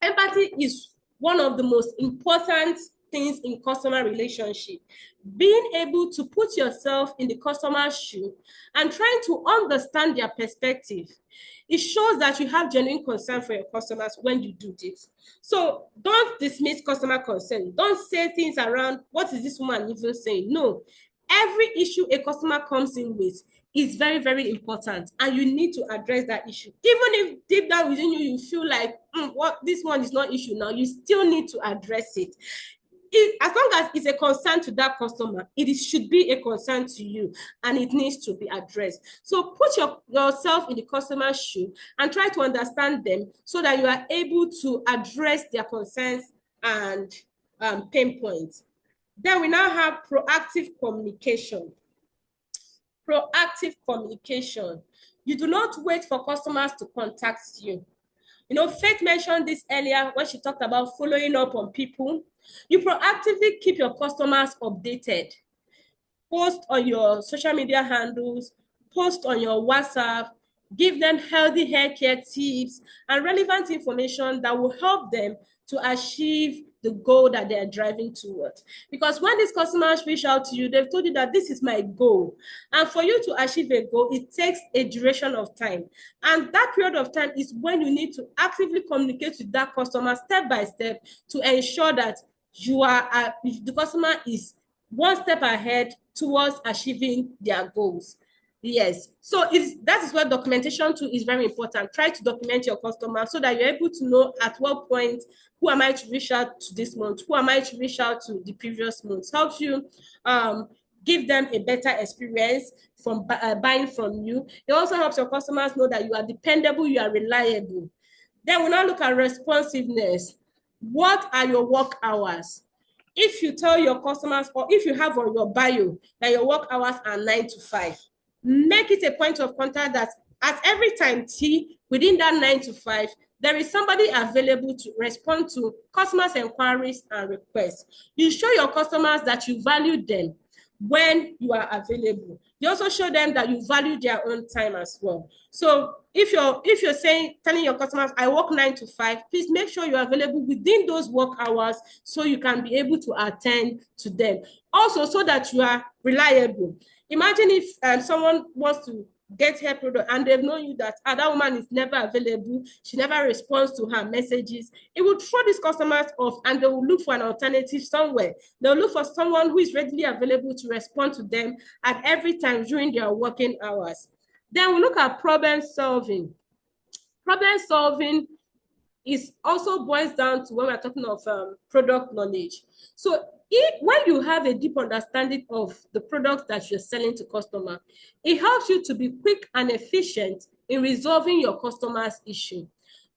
Empathy is one of the most important things in customer relationship. Being able to put yourself in the customer's shoe and trying to understand their perspective. It shows that you have genuine concern for your customers when you do this. So don't dismiss customer concern. Don't say things around, what is this woman even saying? No. Every issue a customer comes in with is very, very important, and you need to address that issue. Even if deep down within you, you feel like, this one is not issue now, you still need to address it. As long as it's a concern to that customer, it should be a concern to you, and it needs to be addressed. So put yourself in the customer's shoe and try to understand them, so that you are able to address their concerns and pain points. Then we now have proactive communication. Proactive communication. You do not wait for customers to contact you. You know, Faith mentioned this earlier when she talked about following up on people. You proactively keep your customers updated. Post on your social media handles, post on your WhatsApp, give them healthy hair care tips and relevant information that will help them to achieve the goal that they are driving towards. Because when these customers reach out to you, they've told you that this is my goal. And for you to achieve a goal, it takes a duration of time. And that period of time is when you need to actively communicate with that customer step by step to ensure that the customer is one step ahead towards achieving their goals. Yes, so that is where documentation too is very important. Try to document your customer so that you're able to know at what point, who am I to reach out to this month, who am I to reach out to the previous month. Helps you give them a better experience from buying from you. It also helps your customers know that you are dependable, you are reliable. Then we now look at responsiveness. What are your work hours? If you tell your customers, or if you have on your bio that your work hours are 9 to 5, make it a point of contact that at every time within that 9 to 5, there is somebody available to respond to customers' inquiries and requests. You show your customers that you value them when you are available. You also show them that you value their own time as well. So if you're telling your customers, I work 9 to 5, please make sure you're available within those work hours so you can be able to attend to them. Also, so that you are reliable. Imagine if someone wants to get her product and they've known you that that woman is never available, she never responds to her messages. It will throw these customers off and they will look for an alternative somewhere. They'll look for someone who is readily available to respond to them at every time during their working hours. Then we look at problem solving. Problem solving is also boils down to when we're talking of product knowledge. So when you have a deep understanding of the products that you're selling to customer, it helps you to be quick and efficient in resolving your customer's issue.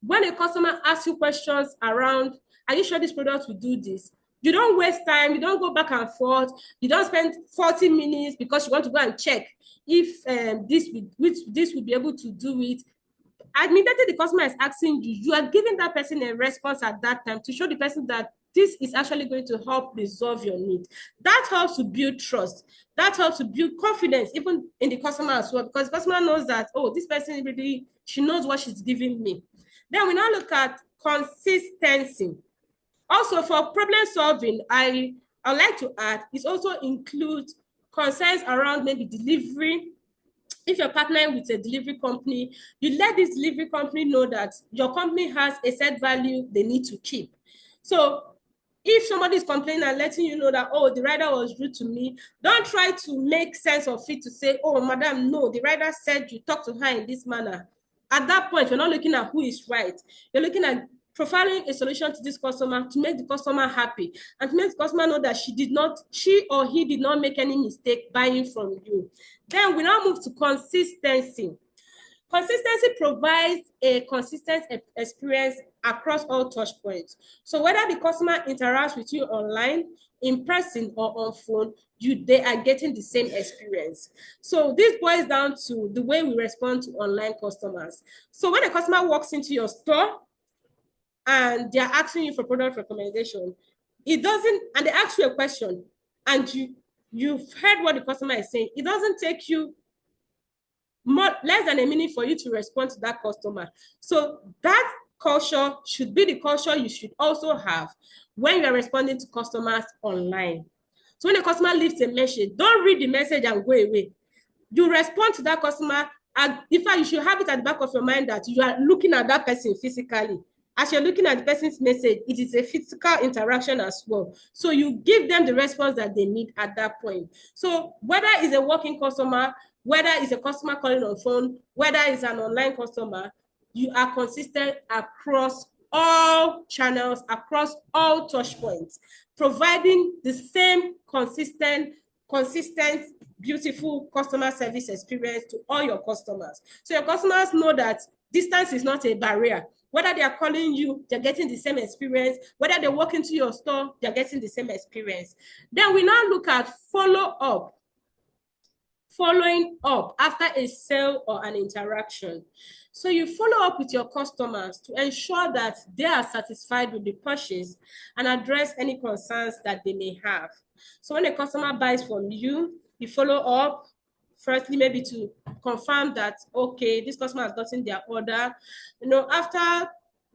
When a customer asks you questions around, are you sure this product will do this? You don't waste time, you don't go back and forth, you don't spend 40 minutes because you want to go and check if this will be able to do it. Admittedly, the customer is asking you, you are giving that person a response at that time to show the person that this is actually going to help resolve your need. That helps to build trust. That helps to build confidence, even in the customer as well, because the customer knows that, oh, this person really, she knows what she's giving me. Then we now look at consistency. Also, for problem solving, I'd like to add, it also includes concerns around maybe delivery. If you're partnering with a delivery company, you let this delivery company know that your company has a set value they need to keep. So if somebody is complaining and letting you know that, oh, the rider was rude to me, don't try to make sense of it to say, oh, madam, no, the rider said you talk to her in this manner. At that point, you're not looking at who is right. You're looking at profiling a solution to this customer to make the customer happy and to make the customer know that she or he did not make any mistake buying from you. Then we now move to consistency. Consistency provides a consistent experience across all touch points. So whether the customer interacts with you online, in person, or on phone, they are getting the same experience. So this boils down to the way we respond to online customers. So when a customer walks into your store and they're asking you for product recommendation, and they ask you a question and you've heard what the customer is saying, it doesn't take you less than a minute for you to respond to that customer. So that culture should be the culture you should also have when you are responding to customers online. So when a customer leaves a message, don't read the message and go away. You respond to that customer, and in fact, you should have it at the back of your mind that you are looking at that person physically. As you're looking at the person's message, it is a physical interaction as well. So you give them the response that they need at that point. So whether it's a walking customer, whether it's a customer calling on phone, whether it's an online customer, you are consistent across all channels, across all touch points, providing the same consistent, beautiful customer service experience to all your customers. So your customers know that Distance is not a barrier. Whether they are calling you, they're getting the same experience. Whether they walk into your store, they're getting the same experience. Then we now look at follow-up. Following up after a sale or an interaction. So you follow up with your customers to ensure that they are satisfied with the purchase and address any concerns that they may have. So when a customer buys from you, you follow up, firstly, maybe to confirm that, okay, this customer has gotten their order. You know, after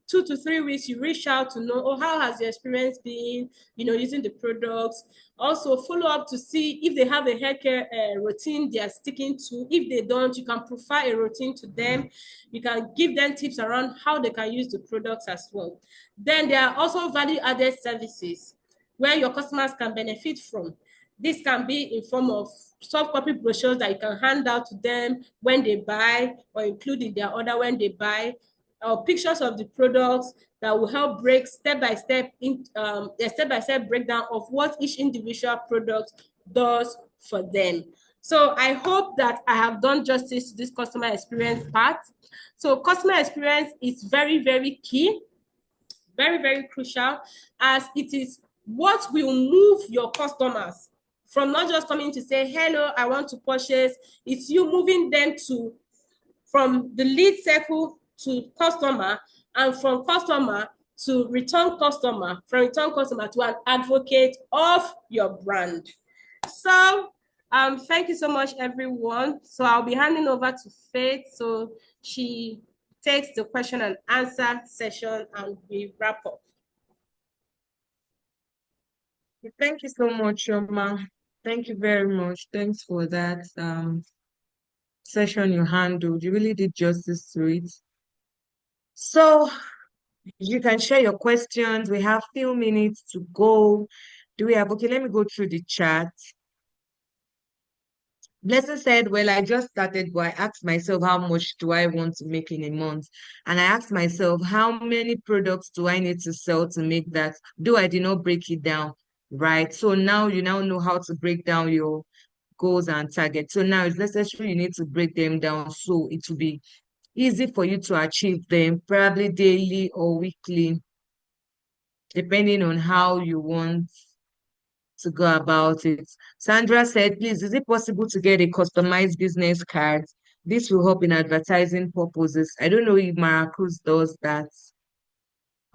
2 to 3 weeks, you reach out to know, oh, how has the experience been, you know, using the products. Also follow up to see if they have a hair care routine they are sticking to. If they don't, you can provide a routine to them. You can give them tips around how they can use the products as well. Then there are also value-added services where your customers can benefit from. This can be in form of soft copy brochures that you can hand out to them when they buy or include in their order when they buy, or pictures of the products that will help break step-by-step breakdown of what each individual product does for them. So I hope that I have done justice to this customer experience part. So customer experience is very, very key, very, very crucial, as it is what will move your customers from not just coming to say, hello, I want to purchase. It's you moving them from the lead circle to customer, and from customer to return customer, from return customer to an advocate of your brand. So thank you so much, everyone. So I'll be handing over to Faith, so she takes the question and answer session and we wrap up. Thank you so much, Chioma. Thank you very much. Thanks for that session you handled. You really did justice to it. So you can share your questions. We have few minutes to go. Do we have, okay, let me go through the chat. Blessing said, well, I just started, but I asked myself, how much do I want to make in a month? And I asked myself, how many products do I need to sell to make that? Though I did not break it down, right? So now you now know how to break down your goals and targets. So now it's necessary you need to break them down so it will be easy for you to achieve them, probably daily or weekly, depending on how you want to go about it. Sandra said, please, is it possible to get a customized business card? This will help in advertising purposes. I don't know if Maracruz does that.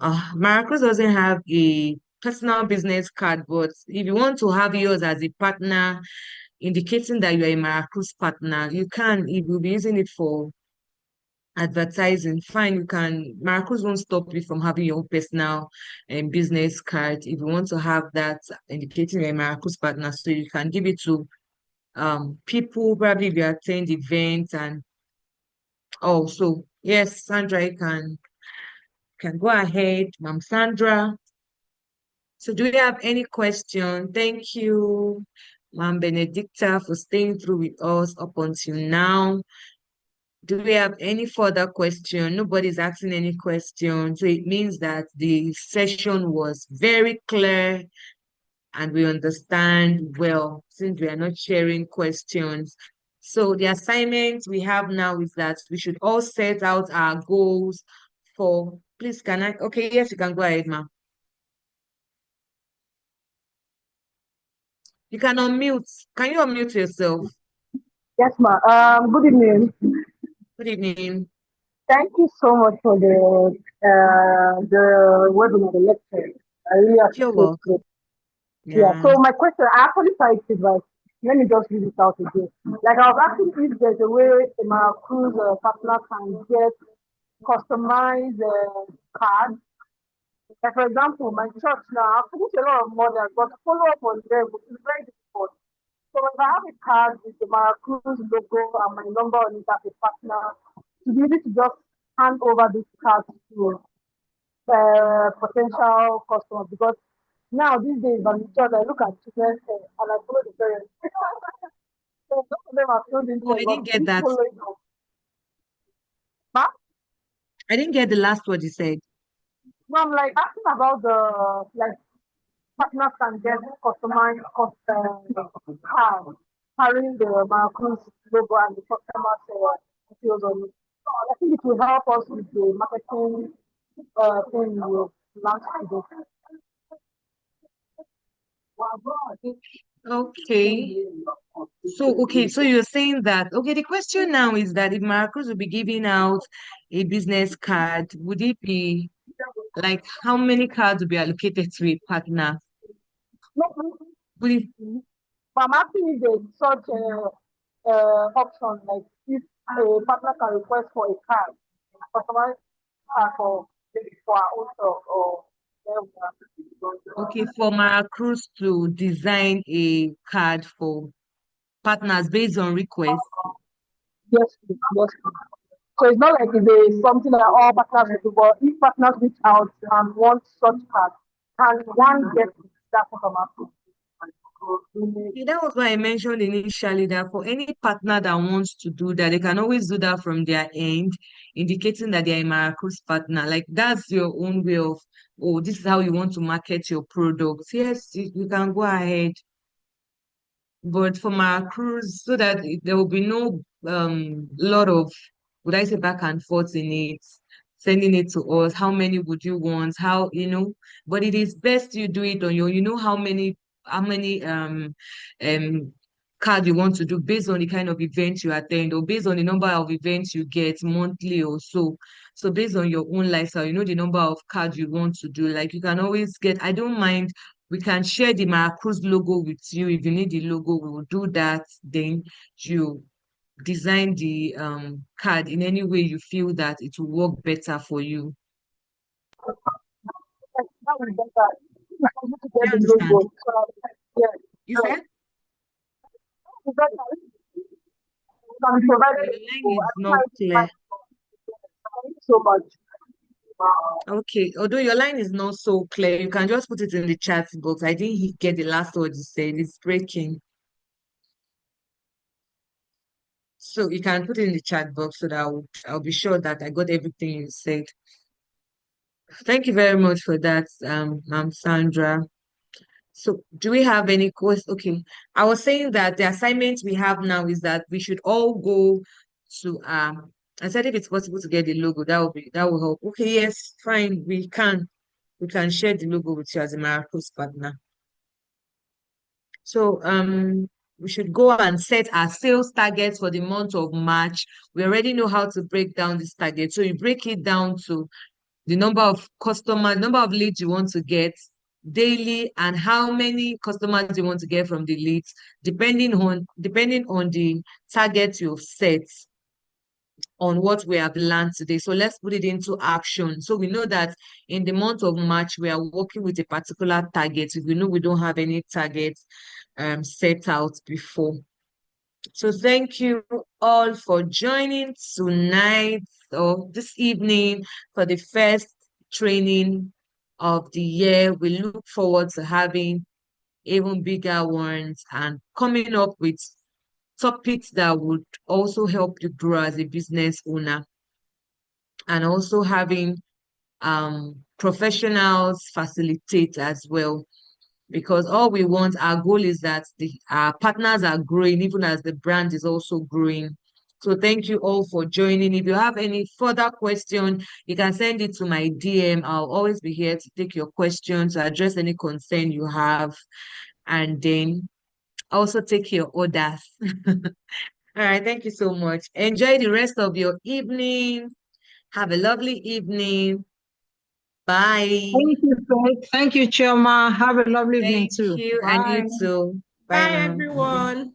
Maracruz doesn't have a personal business card, but if you want to have yours as a partner, indicating that you're a Maracruz partner, you can, if you'll be using it for advertising, fine, you can. Maracruz won't stop you from having your own personal and business card if you want to have that indicating you're a Maracruz partner, so you can give it to people probably if you attend events. And also, yes, Sandra, you can go ahead, Ma'am Sandra. So do you have any question? Thank you, Ma'am Benedicta, for staying through with us up until now. Do we have any further question? Nobody's asking any question. So it means that the session was very clear and we understand well, since we are not sharing questions. So the assignment we have now is that we should all set out our goals for, please, can I? Okay, yes, you can go ahead, ma'am. You can unmute. Can you unmute yourself? Yes, ma'am. Good evening. Good evening. Thank you so much for the webinar, the lecture. I really appreciate it. Yeah. So my question, I actually typed it, but let me just read it out again. Like I was asking if there's a way a Maracruz partner can get customized cards. Like for example, my church now, I finish a lot of models, but follow up on them is very difficult. So if I have a card with the Maracruz logo and my number on it as a partner, to be able to just hand over this card to potential customers, because now these days I'm in church, I look at children and I follow the parents. So some of them are still doing. Oh, I didn't get that. Huh? I didn't get the last word you said. No, I'm like asking about the partners can get customized card carrying the Maracruz logo and the customer's details on it. I think it will help us with the marketing thing we will launch today. Okay. So you're saying that, okay, the question now is that if Maracruz will be giving out a business card, would it be like how many cards will be allocated to a partner? No, Would it, but I'm asking if there's such option, like if a partner can request for a card, customized card for maybe for our own stuff or okay, for Maracruz to design a card for partners based on request? yes, please, yes. Please. So it's not like it's something that all partners will do, but if partners reach out and want such card, can one get that automatic? Okay, that was why I mentioned initially that for any partner that wants to do that, they can always do that from their end, indicating that they're a Maracruz partner. Like that's your own way of, oh, this is how you want to market your products. Yes, you can go ahead. But for Maracruz, so that there will be no lot of, would I say, back and forth in it, sending it to us. How many would you want? How, but it is best you do it on your, how many um card you want to do based on the kind of event you attend or based on the number of events you get monthly or so. So based on your own lifestyle, the number of cards you want to do. Like you can always get, I don't mind, we can share the Maracruz logo with you. If you need the logo, we will do that. Then you design the card in any way you feel that it will work better for you. That will be better. If I need to Do get you the understand? logo, so yeah, You so said it's better. Can be provided your a line logo. is I think not my clear. thank you so much. Okay, although your line is not so clear, you can just put it in the chat box. I didn't get the last word you said. It's breaking. So you can put it in the chat box so that I'll be sure that I got everything you said. Thank you very much for that, Sandra. So do we have any questions? Okay. I was saying that the assignment we have now is that we should all go to I said if it's possible to get the logo, that will help. Okay, yes, fine. We can share the logo with you as a Maracruz partner. So we should go and set our sales targets for the month of March. We already know how to break down this target. So you break it down to the number of customers, number of leads you want to get daily, and how many customers you want to get from the leads, depending on the target you've set on what we have learned today. So let's put it into action. So we know that in the month of March, we are working with a particular target. If we know we don't have any targets set out before. So thank you all for joining tonight or this evening for the first training of the year. We look forward to having even bigger ones and coming up with topics that would also help you grow as a business owner, and also having professionals facilitate as well, because all we want, our goal is that our partners are growing even as the brand is also growing. So thank you all for joining. If you have any further question, you can send it to my DM. I'll always be here to take your questions, address any concern you have, and then also take your orders. All right, thank you so much. Enjoy the rest of your evening. Have a lovely evening. Bye. Thank you, Faith. Thank you, Chioma. Have a lovely evening Thank too. you, and Bye. you too. Bye Bye, now. everyone.